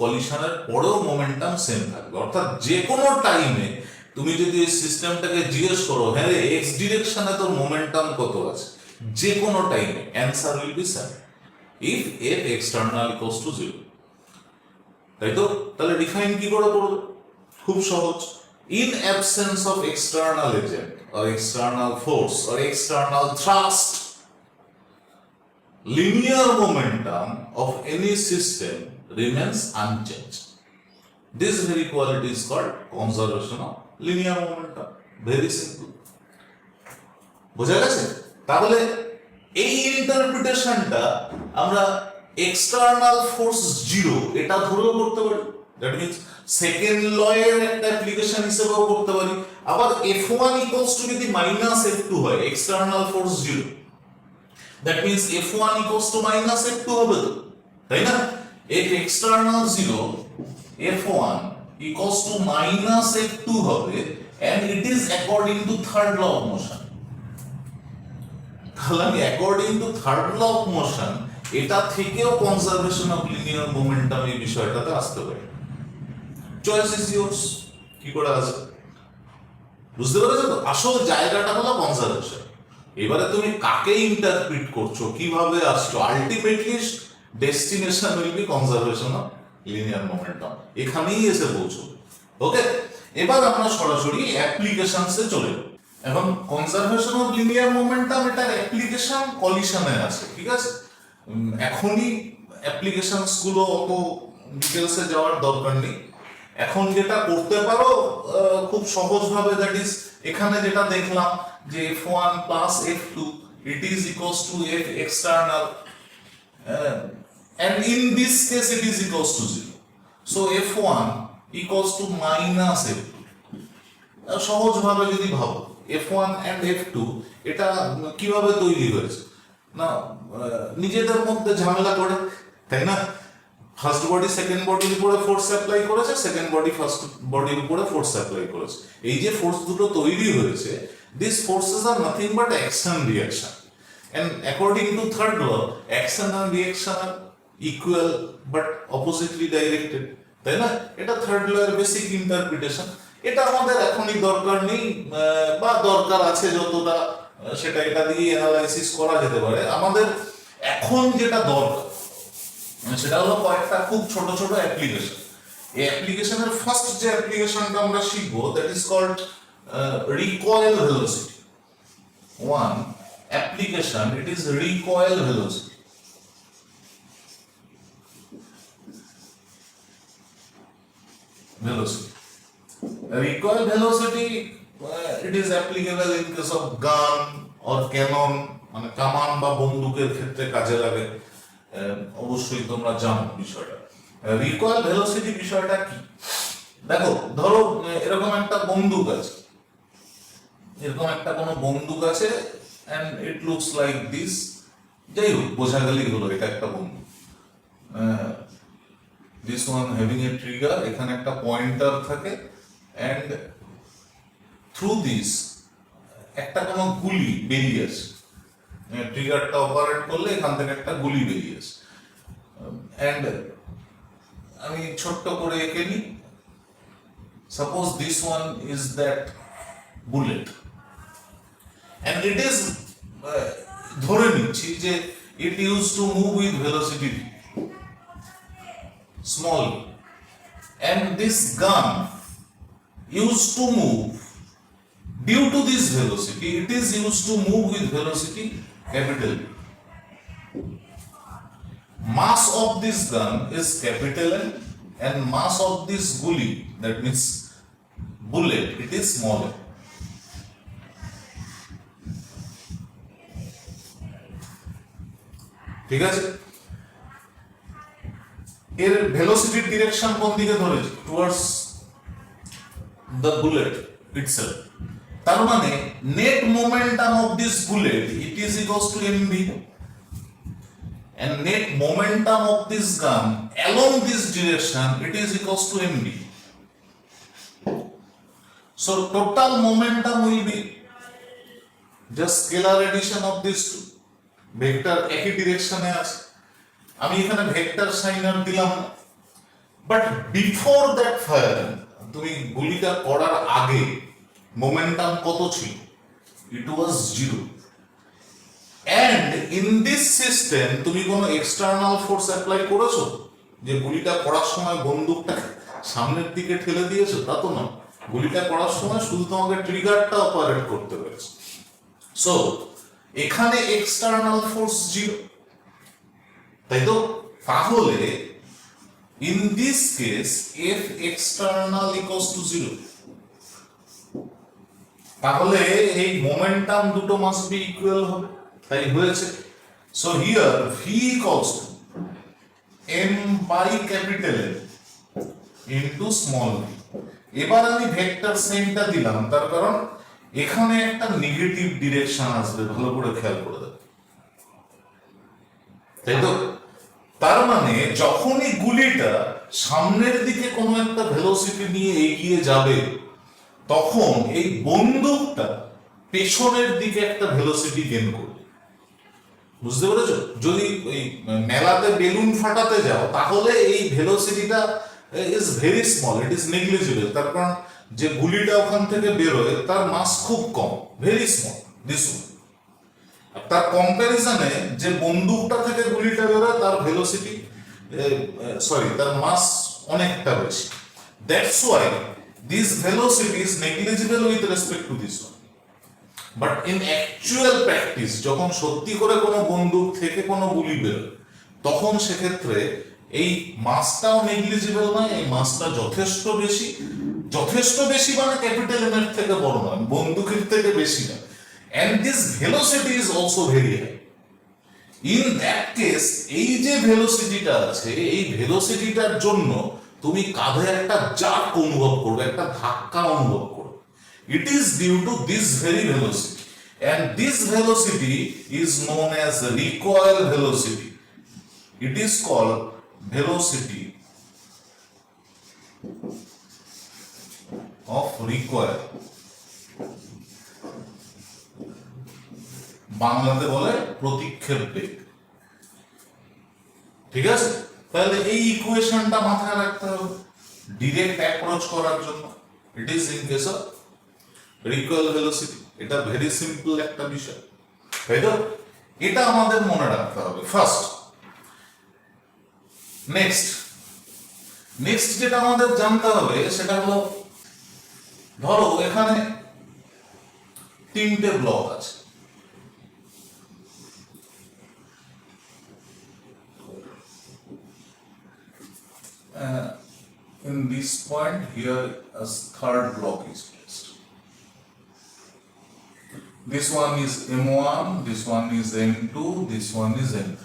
কলিশনের পরেও মোমেন্টাম সেম থাকবে। অর্থাৎ যে কোনো টাইমে তুমি যদি এই সিস্টেমটাকে জিজ্ঞেস করো, হ্যাঁ রে এক্স ডিরেকশনে তোর মোমেন্টাম কত আছে, যে কোনো টাইমে answer will be same if F external equals to 0। তাই তো? তাহলে ডিফাইন কি করে করবে? খুব সহজ। In absence of external agent or external force or external thrust, linear momentum of any system remains unchanged. This very quality is called conservation of linear momentum. Very simple. বোঝা গেছে? তাহলে এই ইন্টারপ্রিটেশনটা আমরা এক্সটার্নাল ফোর্স 0 এটা ধরেও করতে পারি। That means second law এর একটা অ্যাপ্লিকেশন হিসেবেও করতে পারি। আবার F1 ইকুয়ালস টু যদি মাইনাস F2 হয়, external force 0, that means F1 equals to minus F2 হবে তো, তাই না? if external 0 F1 equals to minus F2 হবে and it is according to third law of motion। তাহলে আমি according to third law of motion এটা থেকেও conservation of linear momentum এই বিষয়টাতে আসতে পারে। চয়েস ইজ ইয়োর্স, কি করে আসবে? বুঝতে পেরেছো তো? আসল জায়গাটা হলো কনজারভেশন। এবারে তুমি কাকে ইন্টারপ্রিট করছো, কিভাবে আসছো, ultimately destination will be conservation of linear momentum, এখানেই এসে পৌঁছবে। ওকে, এবার আমরা সরাসরি অ্যাপ্লিকেশনসে চলে যাব। এখন কনজারভেশন অফ লিনিয়ার মোমেন্টাম এটার অ্যাপ্লিকেশন কলিশনে আছে, ঠিক আছে? এখনই অ্যাপ্লিকেশনস গুলো অত ডিটেলসে যাওয়ার দরকার নেই। এখন যেটা করতে পারো খুব সহজভাবে, দ্যাট ইজ এখানে যেটা দেখলাম যে F1 plus F2 it is equals to F external and in this case it is equals to 0, so F1 equals to minus F2। সহজভাবে যদি ভাবো F1 and F2 এটা কিভাবে তৈরি হয়েছে না, নিজেদের মধ্যে ঝামেলা করে, তাই না? ফার্স্ট বডি সেকেন্ড বডির উপরে ফোর্স অ্যাপ্লাই করেছে, সেকেন্ড বডি ফার্স্ট বডির উপরে ফোর্স অ্যাপ্লাই করেছে। এই যে ফোর্স দুটো তৈরি হয়েছে, this forces are nothing but action reaction, and according to third law action আর reaction are equal but oppositely directed, তাই না? এটা থার্ড ল এর বেসিক ইন্টারপ্রিটেশন। এটা আমাদের এখনই দরকার নেই, বা দরকার আছে যতটা সেটা এটা দিয়ে অ্যানালাইসিস করা যেতে পারে। আমাদের এখন যেটা দরকার সেটা হলো কয়েকটা খুব ছোট ছোট অ্যাপ্লিকেশন। এই অ্যাপ্লিকেশনের ফার্স্ট যে অ্যাপ্লিকেশনটা আমরা শিখবো that is called recoil velocity. One application, it is recoil velocity. Recoil velocity, it is applicable in case of gun or cannon, মানে কামান বা বন্দুকের ক্ষেত্রে কাজে লাগে। অবশ্যই তোমরা জানো বিষয়টা। রিকয়েল ভেলোসিটি বিষয়টা কি? দেখো, ধরো এরকম একটা বন্দুক আছে, এরকম একটা কোনো বন্দুক আছে and it looks like this, যাই হোক বোঝা গেলেই হলো এটা একটা বন্দুক। this one having a trigger, এখানে একটা পয়েন্টার থাকে and through this একটা কোনো গুলি বেরিয়ে আসে, ট্রিগারটা অপারেট করলে এখান থেকে একটা গুলি বেরিয়ে আসে। and আমি ছোট্ট করে এঁকে নিই, suppose this one is that bullet. and it is ধরে নিচ্ছি যে it used to move with velocity small v, and this gun used to move due to this velocity, it is used to move with velocity capital V. Mass of this gun is capital N, and mass of this guli, that means bullet, it is small n. ঠিক আছে, এর ভেলোসিটির direction কোন দিকে ধরেছে? Towards the bullet itself. তার মানে net momentum of this bullet it is equals two mv, and net momentum of this gun along this direction it is equals to mv. So total momentum will be just scalar addition of these two. Vector একই ডিরেকশনে আছে, আমি এখানে vector sign আর দিলাম না, but before that fire, তুমি গুলিটা করার আগে মোমেন্টাম কত ছিল? ইট ওয়াজ 0, and in this system তুমি কোনো এক্সটার্নাল ফোর্স অ্যাপ্লাই করেছো যে গুলিটা করার সময় বন্দুকটা সামনের দিকে ঠেলে দিয়েছো? তা তো না, গুলিটা করার সময় শুধু তোমাকে ট্রিগারটা অপারেট করতে হয়েছে। সো এখানে এক্সটার্নাল ফোর্স 0, তাই তো? তাহলে in this case F external equals to 0, তাহলে এই মোমেন্টাম দুটো মাস্ট বি ইকুয়াল হবে, তাই হয়েছে। So here V equals to M by capital N into small V. এবার আমি ভেক্টর সাইনটা দিলাম, তার কারণ এখানে একটা নেগেটিভ ডিরেকশন আসবে, ভালো করে খেয়াল করে দেখ, তাই তো? তার মানে যখনই গুলিটা সামনের দিকে কোনো একটা ভেলোসিটি নিয়ে এগিয়ে যাবে, তখন এই বন্দুকটা পেছনের দিকে একটা ভেলোসিটি গেইন করবে। বুঝতে পেরেছো? যদি ওই মেলাতে বেলুন ফাটাতে যাও, তাহলে এই ভেলোসিটিটা is very small, it is negligible, তার কারণ যে গুলিটা ওখান থেকে বেরোয় তার মাস খুব কম, ভেরি স্মল দিস ওয়ান। তার কম্প্যারিজনে যে বন্দুকটা থেকে গুলিটা বেরোয় তার ভেলোসিটি তার মাস অনেকটা বেশি। That's why this velocity is negligible with respect to this one. But in actual practice, যখন সত্যি করে কোনো বন্দুক থেকে কোনো গুলি বেরোয়, তখন সেক্ষেত্রে এই মাসটাও নেগলিজিবল নয়, এই মাসটা যথেষ্ট বেশি। যথেষ্ট বেশি মানে ক্যাপিটাল এম এর থেকে বড় নয়, বন্দুকের থেকে বেশি নয়, and this velocity is also very high. In that case, এই যে ভেলোসিটিটা আছে, এই ভেলোসিটিটার জন্য তুমি কাঁধে একটা জার্ক অনুভব করবে, একটা ধাক্কা অনুভব করবে। It is due to this very velocity, and this velocity is known as recoil velocity. It is called velocity of recoil. বাংলাতে বলে প্রতিক্ষেপ বেগ। ঠিক আছে, তাহলে এই ইকুয়েশনটা মাথায় রাখতে হবে ডিরেক্ট অ্যাপ্রোচ করার জন্য। ইট is in case of recoil velocity. এটা ভেরি সিম্পল একটা বিষয়, তাই তো? এটা আমাদের মনে রাখতে হবে ফার্স্ট। নেক্সট যেটা আমাদের জানতে হবে সেটা হলো, ধরো এখানে তিনটে ব্লক আছে, in this point here a third block is placed. This one is M1, this one is M2, this one is M3,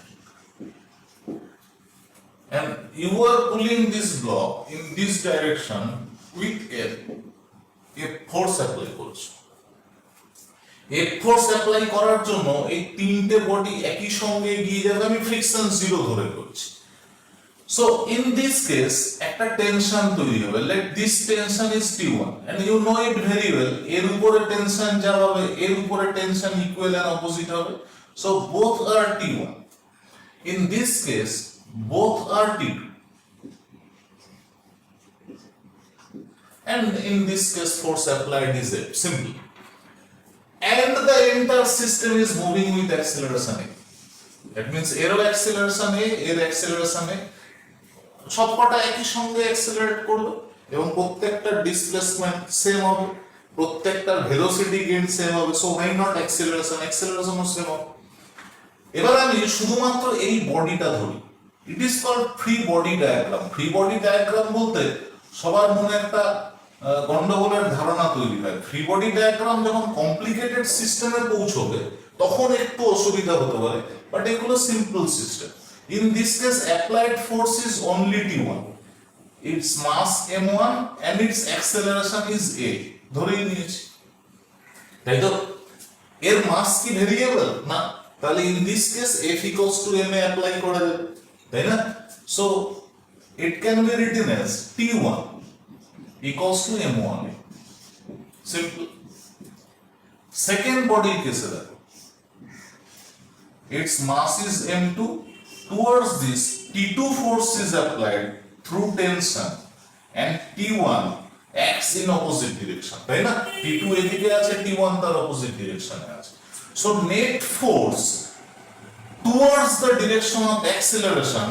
and you are pulling this block in this direction with a force apply করছো। এই force apply করার জন্য এই তিনটে body একই সঙ্গে এগিয়ে যাবে, আমি ফ্রিকশন 0 ধরে করছি। So in this case একটা টেনশন তৈরি হবে, like this tension is T1 and you know it very well, এর উপরে টেনশন যা হবে এর উপরে টেনশন ইকুয়াল এন্ড অপোজিট হবে, so both are T1. In this case both are T2, and in this case force applied is simple. and the entire system is moving with acceleration a. That means এরও acceleration a, এর acceleration a, সবকটা একই সঙ্গে accelerate করবে এবং প্রত্যেকটা displacement same হবে, প্রত্যেকটার ভেলোসিটি গেইন সেম হবে, সো হোয়াই নট অ্যাক্সেলারেশনও সেম হবে। এবার আমি শুধুমাত্র এই বডিটা ধরি, it is called free body diagram. Free body diagram বলতে সবার মনে একটা গন্ডগোলের ধারণা তৈরি হয়, ফ্রি বডি ডায়াগ্রাম যখন কমপ্লিকেটেড সিস্টেমে পৌঁছবে তখন একটু অসুবিধা হতে পারে, বাট এগুলো simple system. In this case, applied force is only T1. Its mass m1 and its acceleration is a. ধরেই নিয়েছি, তাই তো? এর মাস কি ভেরিয়েবল না, তাহলে in this case f equals to m A apply করা যাবে, তাই না? So it can be written as T1 equals to m1. Simple. Second body কেসে দেখো, its mass is m2. Towards this, T2 force is applied through tension and T1 acts in opposite direction. তাই না? T2 এদিকে আছে, T1 তার opposite direction এ আছে। So net force towards the direction of acceleration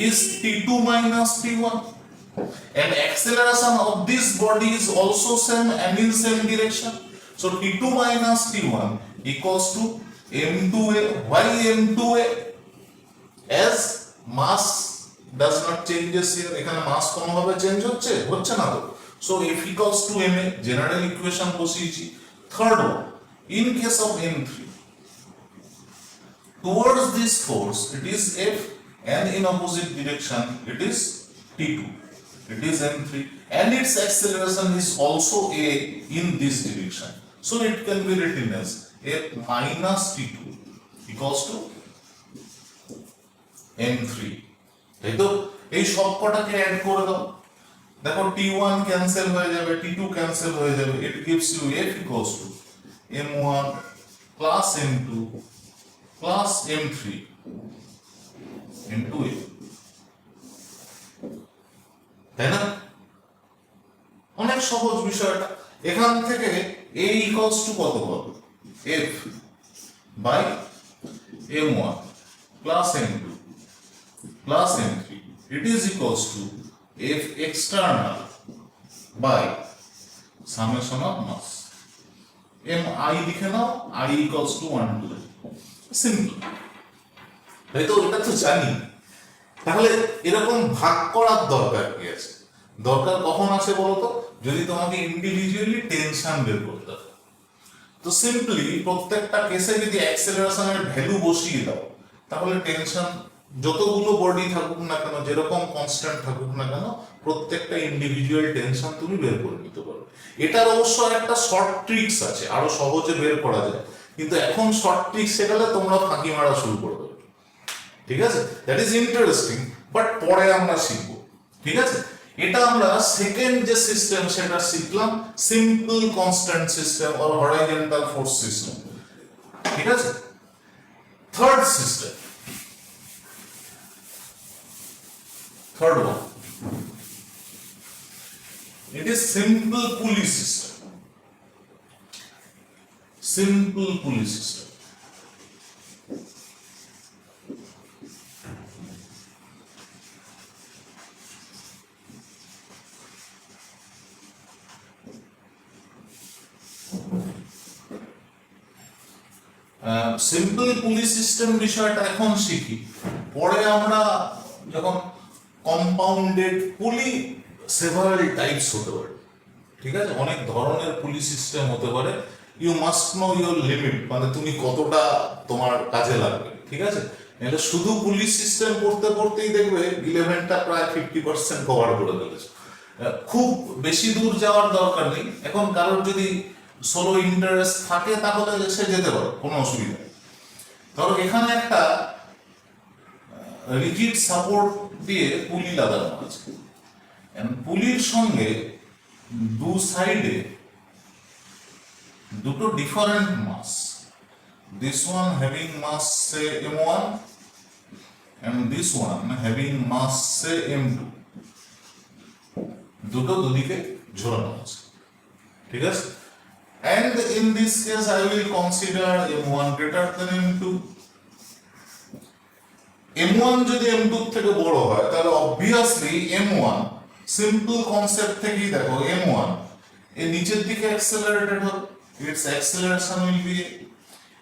is T2 minus T1. And acceleration of this body is also same and in same direction. So T2 minus T1 equals to m2a. Why m2a? As mass does not changes here, এখানে mass কোনোভাবে change হচ্ছে না তো, so f equals to ma, general equation বসিয়েছি। Third one, in case of m3, towards this force it is f and in opposite direction it is t2, it is m3 and its acceleration is also a in this direction, so it can be written as f minus t2 equals to m3, তাই তো? এই সবকটাকে add করে দাও, দেখো t1 cancel হয়ে যাবে, t2 cancel হয়ে যাবে, it gives you f equals to m1 plus m2 plus m3 into a, তাই না? অনেক সহজ বিষয়টা। এখান থেকে a equals to কত পাবো? f by m1 plus m2 plus m3, it is equals to f external by summation of mass mi লিখে নাও, I equals to 1 to 3, simple, তাই তো? এটা তো জানি, তাহলে এরকম ভাগ করার দরকার কি আছে? দরকার কখন আসে বলো তো? যদি তোমাকে ইন্ডিভিজুয়ালি টেনশন বের করতে হয়, তো সিম্পলি প্রত্যেকটা কেসে যদি অ্যাক্সেলারেশনের ভ্যালু বসিয়ে দাও, তাহলে টেনশন যতগুলো বডি থাকুক না কেন, যেরকম কনস্ট্যান্ট থাকুক না কেন, প্রত্যেকটা ইন্ডিভিজুয়াল টেনশন তুমি বের করে নিতে পারো। এটার অবশ্য একটা শর্ট ট্রিক্স আছে, আরো সহজে বের করা যায়, কিন্তু এখন শর্ট ট্রিক্স শেখালে তোমরা ফাঁকি মারা শুরু করে দেবে, ঠিক আছে? দ্যাট ইজ ইন্টারেস্টিং, বাট পরে আমরা শিখবো, ঠিক আছে? এটা আমরা সেকেন্ড যে সিস্টেম সেটা শিখলাম, simple constant system or horizontal force system, ঠিক আছে? Third system, third one, it is simple pulley system. Simple pulley system. Simple পুলি সিস্টেম বিষয়টা এখন শিখি, পরে আমরা যখন কম্পাউন্ডেড পুলি সেভারাল টাইপস হতে পারে, ঠিক আছে? অনেক ধরনের পুলি সিস্টেম হতে পারে, you must know your limit, মানে তুমি কতটা তোমার কাজে লাগবে, ঠিক আছে? এটা শুধু পুলি সিস্টেম পড়তে পড়তেই দেখবে 11টা প্রায় 50% কভার করে ফেলেছে। খুব বেশি দূর যাওয়ার দরকার নেই, এখন কারোর যদি সোলো ইন্টারেস্ট থাকে তাহলে সে যেতে পারে, কোনো অসুবিধা নেই। ধরো এখানে একটা রিজিড সাপোর্ট দিয়ে পুলি লাগানো আছে, পুলির সঙ্গে দু সাইডে দুটো different mass, this one having mass say m1 and this one having mass say m2, দুটো দুদিকে ঝোলানো আছে, ঠিক আছে? and and in this case I will consider m1 greater than m2. m1 যদি m2 থেকে বড় হয় তাহলে obviously m1 সিম্পল কনসেপ্ট থেকেই দেখো m1 এর নিচের দিকে accelerated হবে, its acceleration will be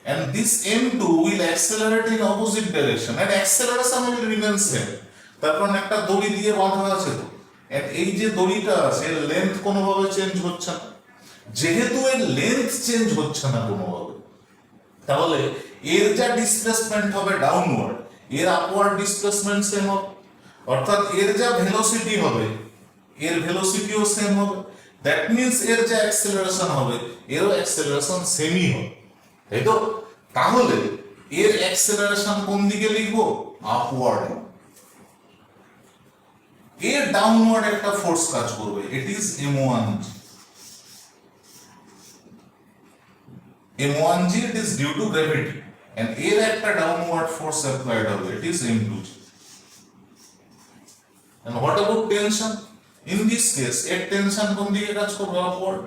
and this m2 will accelerate in opposite direction and acceleration will remain same. তার কারণ একটা দড়ি দিয়ে বাঁধা আছে তো, and এই যে দড়িটা আছে এর লেন্থ কোনোভাবে চেঞ্জ হচ্ছে না। যেহেতু এর লেন্থ চেঞ্জ হচ্ছে না কোনোভাবে, তাহলে এর যা ডিসপ্লেসমেন্ট হবে ডাউনওয়ার্ড, এর আপওয়ার্ড ডিসপ্লেসমেন্ট সেম হবে, অর্থাৎ এর যা ভেলোসিটি হবে এর ভেলোসিটিও সেম হবে। দ্যাট মিন্স এর যা অ্যাক্সেলারেশন হবে এরও অ্যাক্সেলারেশন সেমই হবে, তাই তো? তাহলে এর অ্যাক্সেলারেশন কোন দিকে লিখবো? আপওয়ার্ড। এর ডাউনওয়ার্ড একটা ফোর্স কাজ করবে, it is m1g. m1g it is due to gravity and এর একটা ডাউনওয়ার্ড ফোর্স অ্যাপ্লাইড হবে, it is m2g. and what about tension? in this case এর টেনশন কোন দিকে কাজ করবে? আপওয়ার্ড।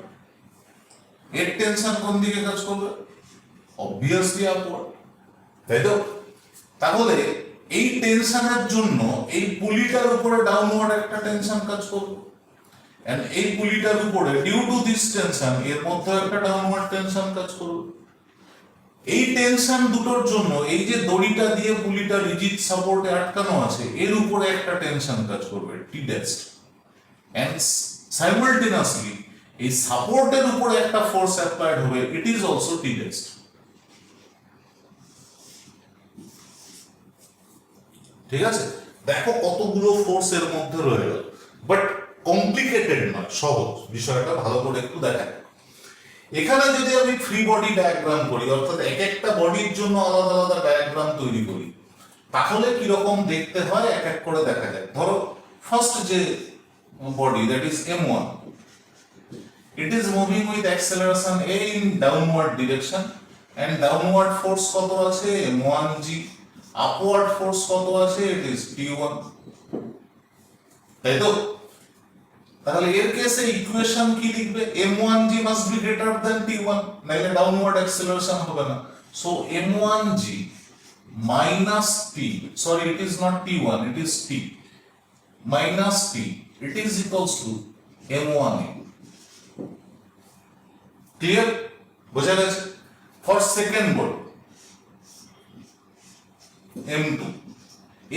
এর টেনশন কোন দিকে কাজ করবে? obviously আপওয়ার্ড, তাই তো? তাহলে এই টেনশনের জন্য এই পুলিটার উপরে ডাউনওয়ার্ড একটা টেনশন কাজ করবে, and এই পুলিটার উপরে ডিউ টু দিস টেনশন এর মধ্যে একটা ডাউনওয়ার্ড টেনশন কাজ করবে। এই টেনশন দুটোর জন্য এই যে দড়িটা দিয়ে পুলিটা রিজিড সাপোর্টে আটকানো আছে এর উপরে একটা টেনশন কাজ করবে, টি ড্যাশ, and simultaneously এই সাপোর্টের উপরে একটা ফোর্স অ্যাপ্লাইড হবে, ইট ইজ অলসো টি ড্যাশ। ঠিক আছে? দেখো কতগুলো ফোর্স এর মধ্যে রয়ে গেল, বাট কমপ্লিকেটেড নয়, সহজ। বিষয়টা ভালো করে একটু দেখা। এখানে যদি আমি ফ্রি বডি ডায়াগ্রাম করি, অর্থাৎ এক একটা বডির জন্য আলাদা আলাদা ডায়াগ্রাম তৈরি করি, তাহলে কি রকম দেখতে হয় এক এক করে দেখা যায়। ধরো ফার্স্ট যে body, that is m1, it is moving with acceleration a in downward direction and downward force কত আছে? m1g. upward force কত আছে? it is t1, তাই তো? তাহলে এর কেসে ইকুয়েশন কি লিখবে? m1g must be greater than t1, নাইলে ডাউনওয়ার্ড অ্যাক্সেলারেশন হবে না। So m1g minus t, sorry it is not t1, it is t, minus t, it is equals to m1a. Clear? বোঝা গেছে? ফর সেকেন্ড বডি m2,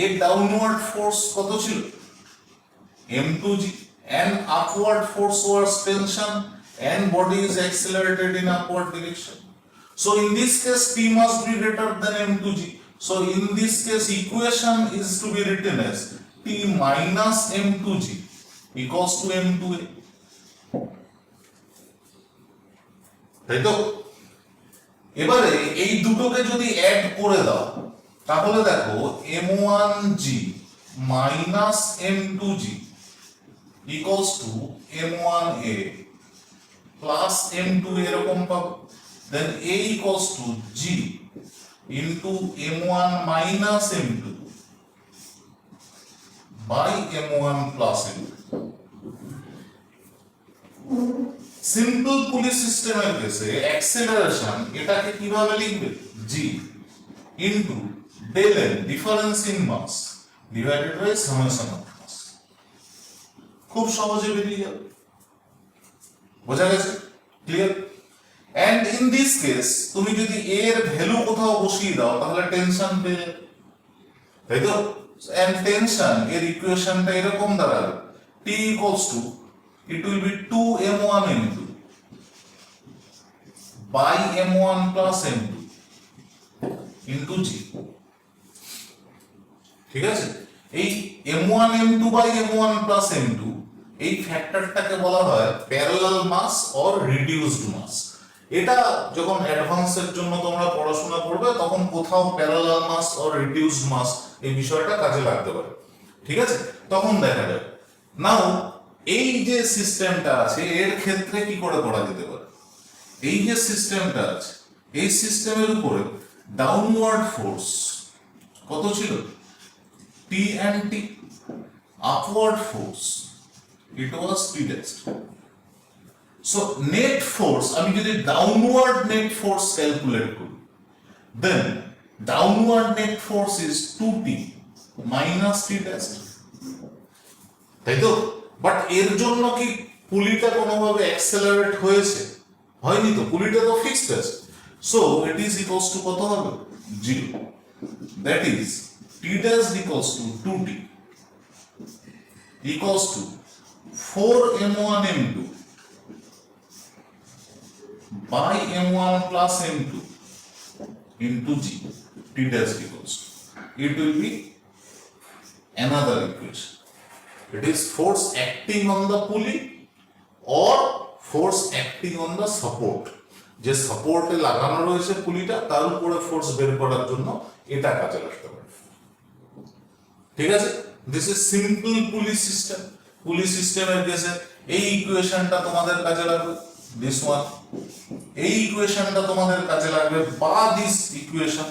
এর downward force কত ছিল? m2g, and upward force was tension and body is accelerated in upward direction. So in this case t must be greater than m2g. So in this case equation is to be written as t minus m2g equals to m2a. তাই তো? এবারে এই দুটোকে যদি add করে দাও তাহলে দেখো m1g minus m2g equals to m1a plus m2 এরকম পাবো, then a equals to g into m1 minus m2 by m1 plus m2. Simple পুলি সিস্টেমের কেসে অ্যাক্সেলারেশন এটাকে কিভাবে লিখবে? g into del n, difference in mass, divided by summation of mass. খুব সহজে বেরিয়ে যাবে। বোঝা গেছে? Clear? And in this case তুমি যদি এর ভ্যালু কোথাও বসিয়ে দাও তাহলে টেনশন পেয়ে যাবে, তাই তো? এন্ড টেনশন এর ইকুয়েশনটা এরকম দাঁড়াবে, t equals to, it will be 2m1 m2 by m1 plus m2 into g. ঠিক আছে? এই m1 m2 by m1 plus m2 এই ফ্যাক্টরটাকে বলা হয় প্যারালাল মাস অর রিডিউসড মাস। এটা যখন অ্যাডভান্সের জন্য তোমরা পড়াশোনা করবে তখন কোথাও প্যারালাল মাস অর রিডিউসড মাস এই বিষয়টা কাজে লাগতে পারে। ঠিক আছে? তখন দেখা যাবে। নাও এই যে সিস্টেমটা আছে এর ক্ষেত্রে কি করে করা যেতে পারে? এই যে সিস্টেমটা আছে এই সিস্টেমের উপরে ডাউনওয়ার্ড ফোর্স কত ছিল? t and t. upward force it was t dash. So net force আমি যদি ডাউনওয়ার্ড নেট ফোর্স ক্যালকুলেট করি, then downward net force is 2t minus t dash, তাই তো? বাট এর জন্য কি পুলিটা কোনোভাবে অ্যাক্সেলারেট হয়েছে? হয়নি তো, পুলিটা তো ফিক্সড আছে। So it is equals two কত হবে? 0। That is t dash equals to 2t equals to 4m1 m2 by m1 plus m2 into g. T dash equals to, it will be another equation. It is force acting on the pulley or force acting on the support. যে সাপোর্টে লাগানো রয়েছে পুলিটা, তার উপরে force বের করার জন্য এটা কাজে লাগতে পারে। ঠিক আছে, দিস ইজ সিম্পল পুলি সিস্টেম। পুলি সিস্টেমের কেসে এই ইকুয়েশনটা তোমাদের কাজে লাগবে, দিস ওয়ান, এই ইকুয়েশনটা তোমাদের কাজে লাগবে, বা দিস ইকুয়েশন।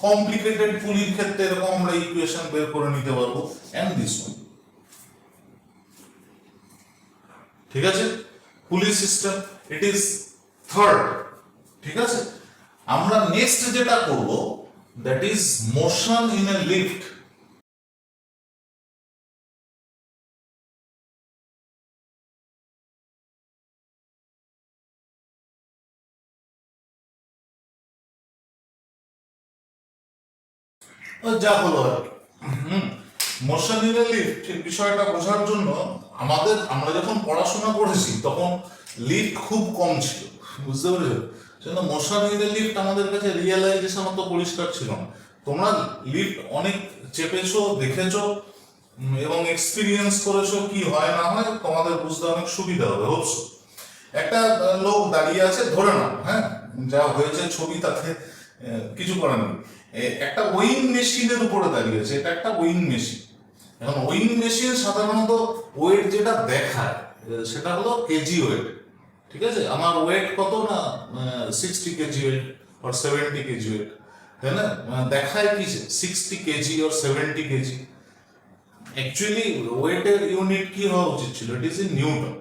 কমপ্লিকেটেড পুলির ক্ষেত্রে এরকম আমরা ইকুয়েশন বের করে নিতে পারবো, এন্ড দিস ওয়ান। ঠিক আছে, পুলি সিস্টেম ইট ইজ থার্ড। ঠিক আছে, আমরা নেক্সট যেটা করব, that is motion in a lift. যা হলো আর মোশন ইন এ লিফট বিষয়টা বোঝার জন্য আমরা যখন পড়াশোনা করেছি তখন লিফট খুব কম ছিল, বুঝতে পেরেছো? সেজন্য মোশন ইন এ লিফট আমাদের কাছে রিয়েলাইজেশন অত পরিষ্কার ছিল না। তোমরা লিফট অনেক চেপেছো, দেখেছো এবং এক্সপিরিয়েন্স করেছো, কি হয় না হয় তোমাদের বুঝতে অনেক সুবিধা হবে। হোপসো একটা লোক দাঁড়িয়ে আছে, ধরে নাও, হ্যাঁ, যা হয়েছে ছবি, তাতে কিছু করার নেই। একটা ওয়িং মেশিনের উপরে দাঁড়িয়েছে, এটা একটা ওয়িং মেশিন। এখন ওয়িং মেশিন সাধারণত ওয়েট যেটা দেখায় সেটা হলো কেজি ওয়েট। ঠিক আছে, আমার ওয়েট কত না 60 কেজি ওয়েট আর 70 কেজি ওয়েট, তাই না? দেখায় কি 60 কেজি আর 70 কেজি। অ্যাকচুয়ালি ওয়েটের ইউনিট কি হওয়া উচিত ছিল? It is in newton.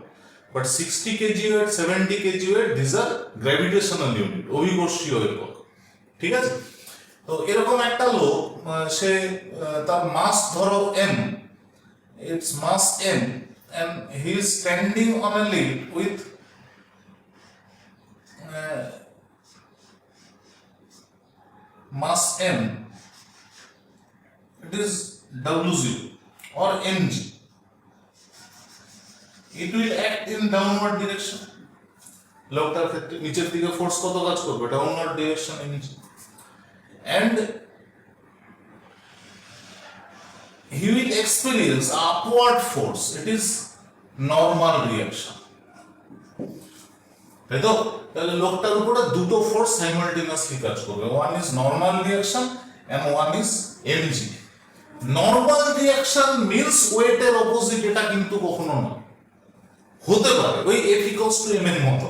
But 60 kg weight, 70 kg weight, this are gravitational unit, অভিবর্ষীয় একক। ঠিক আছে, তো এরকম একটা লোক, সে তার মাস ধরো m, it's mass m, and he is standing on a lift with mass m, it is w0 or mg. It will act in downward direction. লোকটার ক্ষেত্রে নিচের দিকে ফোর্স কত কাজ করবে? Downward direction mg, and he will experience upward force. It is normal reaction. তাই তো? তাহলে লোকটার উপরে দুটো ফোর্স সাইমালটেনিয়াসলি কাজ করবে, one is normal reaction and one is mg. Normal reaction means ওয়েটের অপোজিট, এটা কিন্তু কখনো না, হতে পারে ওই F equals to m এর মতো,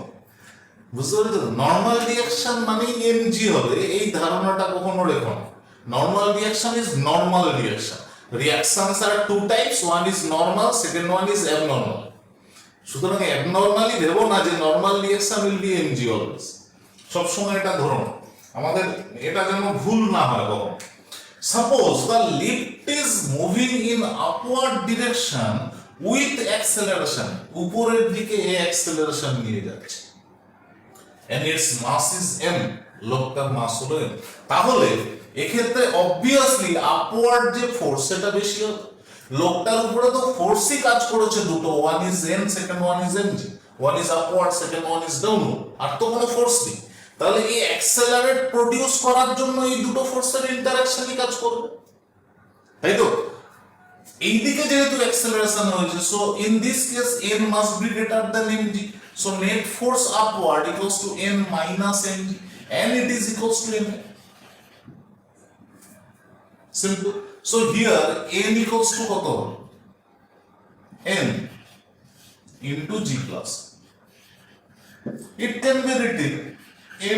বুঝতে পারছো? নর্মাল রিয়াকশন মানে এমজি হবে, এই ধারণাটা কখনো রেখো না। Normal reaction is normal reaction. Reactions are two types, one is normal, second one is abnormal. সুতরাং abnormally ভেবো না যে normal reaction will be MG always, সব সময় এটা ধরো না, আমাদের এটা যেন ভুল না হয় কখনো। Suppose the lift is moving in upward direction with acceleration, উপরের দিকে এই অ্যাক্সেলারেশন নিয়ে যাচ্ছে, and its mass is m, লোকটার মাস হলো m, তাহলে এক্ষেত্রে অবভিয়াসলি আপওয়ার্ড যে ফোর্স সেটা বেশি হবে। লোকটার উপরে তো ফোর্সই কাজ করেছে দুটো, one is m, second one is mg, one is upward, second one is downward, আর তো কোনো ফোর্স নেই। তাহলে এই অ্যাক্সেলারেট প্রডিউস করার জন্য এই দুটো ফোর্সের ইন্টারঅ্যাকশনই কাজ করবে, তাই তো? এইদিকে যেহেতু অ্যাক্সেলারেশন হয়েছে, so in this case m must be greater than mg, so net force upward equals to m minus mg, and it is equals to m. Simple. So here n equals to কত? n into g plus. It can be written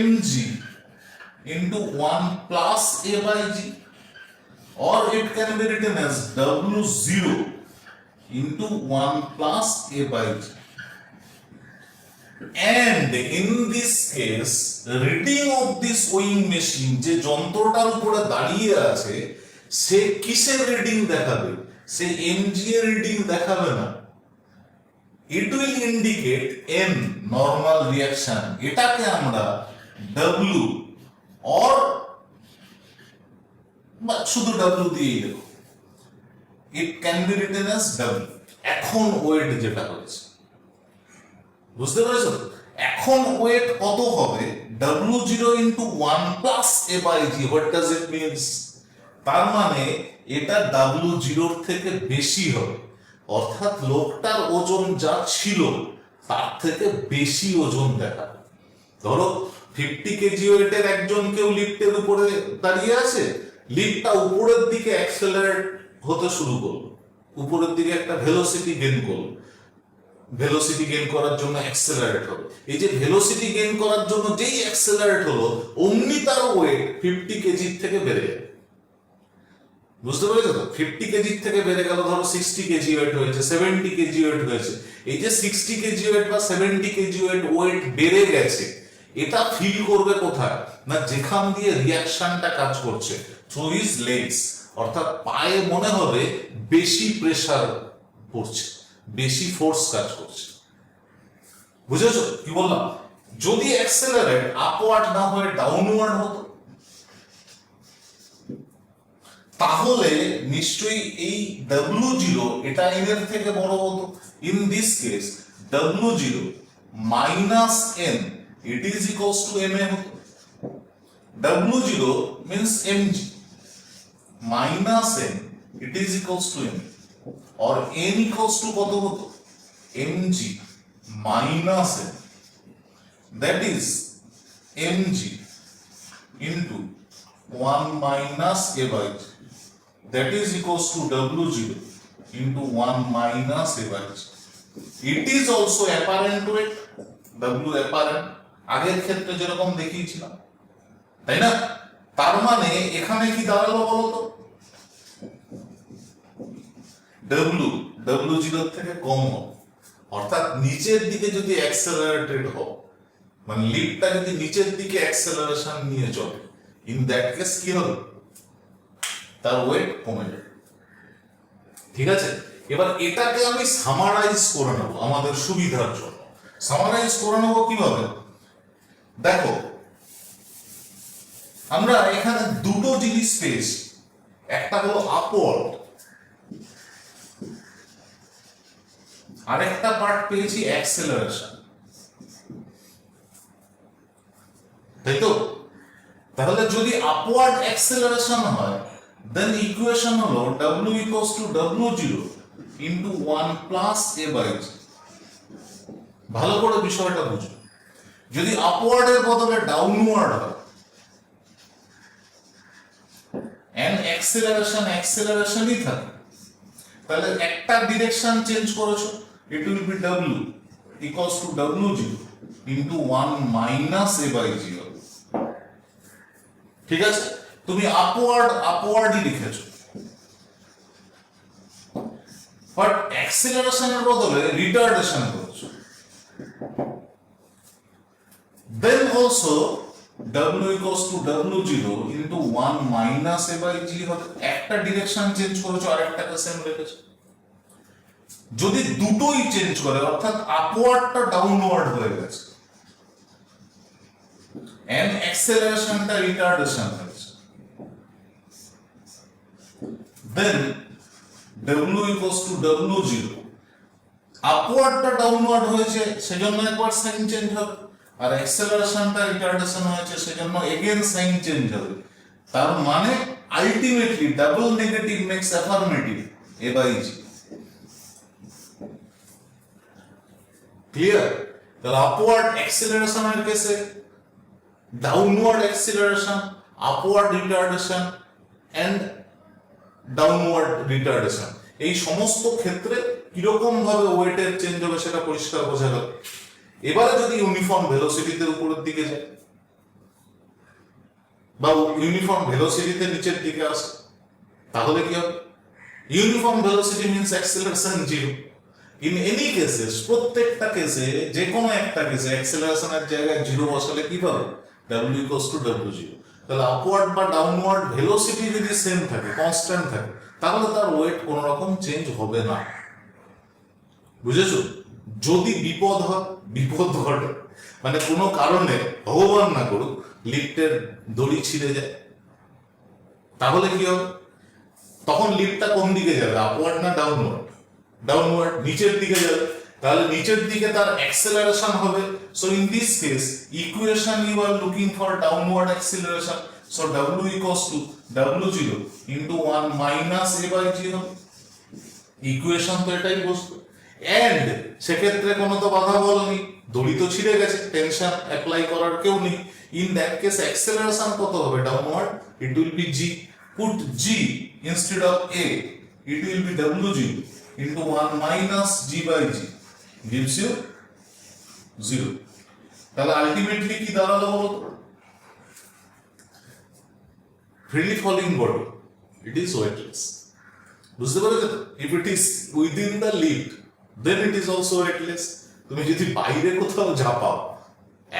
mg into 1 plus a by g, or it can be written as w0 into 1 plus a by g. and in this case reading of this weighing machine যে যন্ত্রটার উপরে দাঁড়িয়ে আছে সে কিসের reading দেখাবে? সে MG এর reading দেখাবে না। it will indicate n normal reaction, এটাকে আমরা w or শুধু w দিয়ে দেব, it can be written as w। এখন ওয়েট যেটা হয়েছে বুঝতে পেরেছো? এখন ওয়েট কত হবে? w0 into 1 plus a by g। what does it means? তার মানে এটা w0 থেকে বেশি হবে, অর্থাৎ লোকটার ওজন যা ছিল তার থেকে বেশি ওজন দেখাবে। ধরো 50 কেজি ওয়েটের একজন কেউ লিফটের উপরে দাঁড়িয়ে আছে, লিফটটা উপরের দিকে অ্যাক্সেলারেট হতে শুরু করলো, উপরের দিকে একটা ভেলোসিটি গেইন করলো, ভেলোসিটি গেইন করার জন্য অ্যাক্সেলারেট হবে। এই যে ভেলোসিটি গেইন করার জন্য যেই অ্যাক্সেলারেট হলো অমনি তার ওয়েট 50 কেজির থেকে বেড়ে যাবে। বুঝতে পেরেছো তো? 50 কেজির থেকে বেড়ে গেল, ধরো 60 কেজি ওয়েট হয়েছে, 70 কেজি ওয়েট হয়েছে। এই যে 60 কেজি ওয়েট বা 70 কেজি ওয়েট বেড়ে গেছে, এটা ফিল করবে কোথায়? না যেখান দিয়ে রিয়াকশনটা কাজ করছে, থ্রু হিজ লেগস, অর্থাৎ পায়ে মনে হবে বেশি প্রেসার পড়ছে, বেশি ফোর্স কাজ করছে। বুঝেছো কি বললাম? যদি অ্যাক্সেলারেট আপওয়ার্ড না হয়ে ডাউনওয়ার্ড হতো তাহলে নিশ্চয়ই এই w0 এটা n এর থেকে বড় হতো। In this case w0 minus n it is equals to ma হতো। w0 means mg minus n it is equals to m, or n equals to কত হতো? mg minus n, that is mg into 1 minus a by g, that is equals to w0 into 1 minus a by g. It is also apparent weight, w apparent, আগের ক্ষেত্রে যেরকম দেখিয়েছিলাম, তাই না? তার মানে এখানে কি দাঁড়ালো বলতো? w0 থেকে কম হবে, অর্থাৎ নিচের দিকে যদি অ্যাক্সেলারেটেড হয়, মানে লিফটটা যদি নিচের দিকে অ্যাক্সেলারেশন নিয়ে চলে, ইন দ্যাট কেস কি হবে? তার ওয়েট কমে যাবে। ঠিক আছে, এবার এটাকে আমি সামারাইজ করে নেব আমাদের সুবিধার জন্য। সামারাইজ করে নেব কিভাবে? দেখো, আমরা এখানে দুটো জিনিস পেয়েছি, একটা হলো আপওয়ার্ড, আরেকটা পার্ট পেয়েছি অ্যাক্সেলারেশন, তাই তো? তাহলে যদি আপওয়ার্ড অ্যাক্সেলারেশন হয়, then equation হলো w equals to w0 into 1 plus a by g। ভালো করে বিষয়টা বুঝো, যদি আপওয়ার্ডের বদলে ডাউনওয়ার্ড হয় and অ্যাক্সেলারেশনই থাকে, তাহলে একটা ডিরেকশন চেঞ্জ করেছো, it will be w equals to w0 into 1 minus a by g। ঠিক আছে, তুমি আপওয়ার্ডই লিখেছো, বাট অ্যাক্সেলারেশনের বদলে রিটার্ডেশন করেছো। Then also w equals to w0 into 1 minus a by g হবে। একটা ডিরেকশন চেঞ্জ করেছো, আরেকটাকে সেম রেখেছো। যদি দুটোই চেঞ্জ করে, অর্থাৎ আপওয়ার্ডটা ডাউনওয়ার্ড হয়ে গেছে এন্ড অ্যাক্সেলারেশনটা রিটার্ডেশন হয়েছে, then w equals to w0, আপওয়ার্ডটা ডাউনওয়ার্ড হয়েছে সেজন্য একবার সাইন চেঞ্জ হবে, আর অ্যাক্সেলারেশনটা রিটার্ডেশন হয়েছে সেজন্য এগেইন সাইন চেঞ্জ হবে। তার মানে ultimately double negative makes affirmative a by g। Clear? তাহলে আপওয়ার্ড অ্যাক্সেলারেশনের কেসে downward acceleration, upward retardation and downward retardation, এই সমস্ত ক্ষেত্রে কিরকম ভাবে ওয়েটের চেঞ্জ হবে সেটা পরিষ্কার বোঝা গেল। এবারে যদি ইউনিফর্ম ভেলোসিটিতে উপরের দিকে যায় বা ইউনিফর্ম ভেলোসিটিতে নিচের দিকে আসে, তাহলে কি হবে? Uniform velocity means acceleration 0, in any cases, প্রত্যেকটা কেসে, যে কোনো একটা কেসে অ্যাক্সেলারেশনের জায়গায় জিরো বসালে কি পাবে? W equals to W zero. তাহলে আপওয়ার্ড বা ডাউনওয়ার্ড ভেলোসিটি যদি সেম থাকে, কনস্ট্যান্ট থাকে, তাহলে তার ওয়েট কোনো রকম চেঞ্জ হবে না। বুঝেছো? যদি বিপদ হয়, বিপদ ঘটে, মানে কোনো কারণে ভগবান না করুক লিফটের দড়ি ছিঁড়ে যায়, তাহলে কি হবে? তখন লিফটটা কোন দিকে যাবে? আপওয়ার্ড না ডাউনওয়ার্ড? ডাউনওয়ার্ড, নিচের দিকে যাবে। তাহলে নিচের দিকে তার অ্যাক্সেলারেশন হবে। So in this case equation you are looking for downward acceleration, so W equals to W zero into 1 minus A by G হবে। ইকুয়েশন তো এটাই বসবে। এন্ড সেক্ষেত্রে কোনো তো বাধা বলনি, দড়ি তো ছিঁড়ে গেছে, টেনশন অ্যাপ্লাই করার কেউ নেই। ইন দ্যাট কেস অ্যাক্সেলারেশন কত হবে? Downward, it will B G. Put G instead of A, it will B W zero into 1 minus g by g gives you 0. তাহলে আলটিমেটলি কি দাঁড়ালো বলো তো? Freely falling body, it is weightless. বুঝতে পেরেছো তো? If it is within the lift then it is also weightless. তুমি যদি বাইরে কোথাও ঝাঁপাও,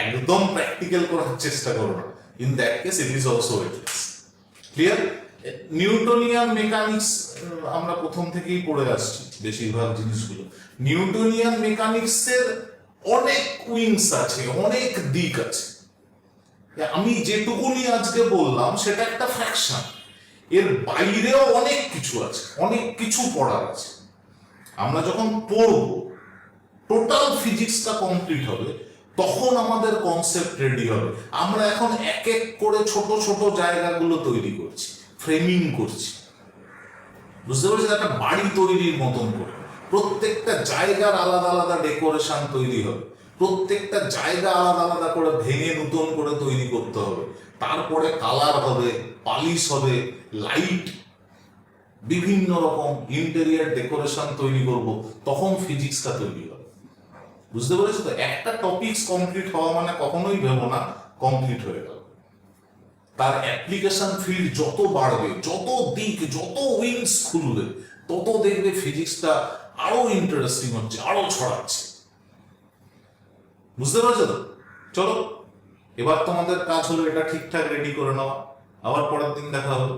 একদম প্র্যাকটিক্যাল করার চেষ্টা করো না, in that case it is also weightless. Clear? Newtonian mechanics আমরা প্রথম থেকেই পড়ে আসছি বেশিরভাগ জিনিসগুলো। নিউটনিয়ান মেকানিক্সের অনেক উইংস আছে, অনেক দিক আছে। আমি যেটুকুনি আজকে বললাম সেটা একটা ফ্র্যাকশন, এর বাইরেও অনেক কিছু আছে, অনেক কিছু পড়ার আছে। আমরা যখন পড়ব, টোটাল ফিজিক্সটা কমপ্লিট হবে, তখন আমাদের কনসেপ্ট রেডি হবে। আমরা এখন এক এক করে ছোট ছোট জায়গাগুলো তৈরি করছি, ফ্রেমিং করছি। বুঝতে পারছি? একটা বাড়ি তৈরির মতন করে প্রত্যেকটা জায়গার আলাদা আলাদা ডেকোরেশন তৈরি হবে, প্রত্যেকটা জায়গা আলাদা আলাদা করে ভেঙে নতুন করে তৈরি করতে হবে। তারপরে কালার হবে, পালিশ হবে, লাইট, বিভিন্ন রকম ইন্টেরিয়ার ডেকোরেশন তৈরি করব, তখন ফিজিক্সটা তৈরি হবে। বুঝতে পেরেছো তো? একটা টপিকস কমপ্লিট হওয়া মানে কখনোই ভেবো না কমপ্লিট হয়ে গেল। তার অ্যাপ্লিকেশন ফিল্ড যত বাড়বে, যত দিক, যত উইংস খুলবে, তত দেখবে ফিজিক্সটা আরো ইন্টারেস্টিং হচ্ছে, আরো ছড়াচ্ছে। বুঝতে পারছো তো? চলো, এবার তোমাদের কাজ হলো এটা ঠিকঠাক রেডি করে নেওয়া। আবার পরের দিন দেখা হবে।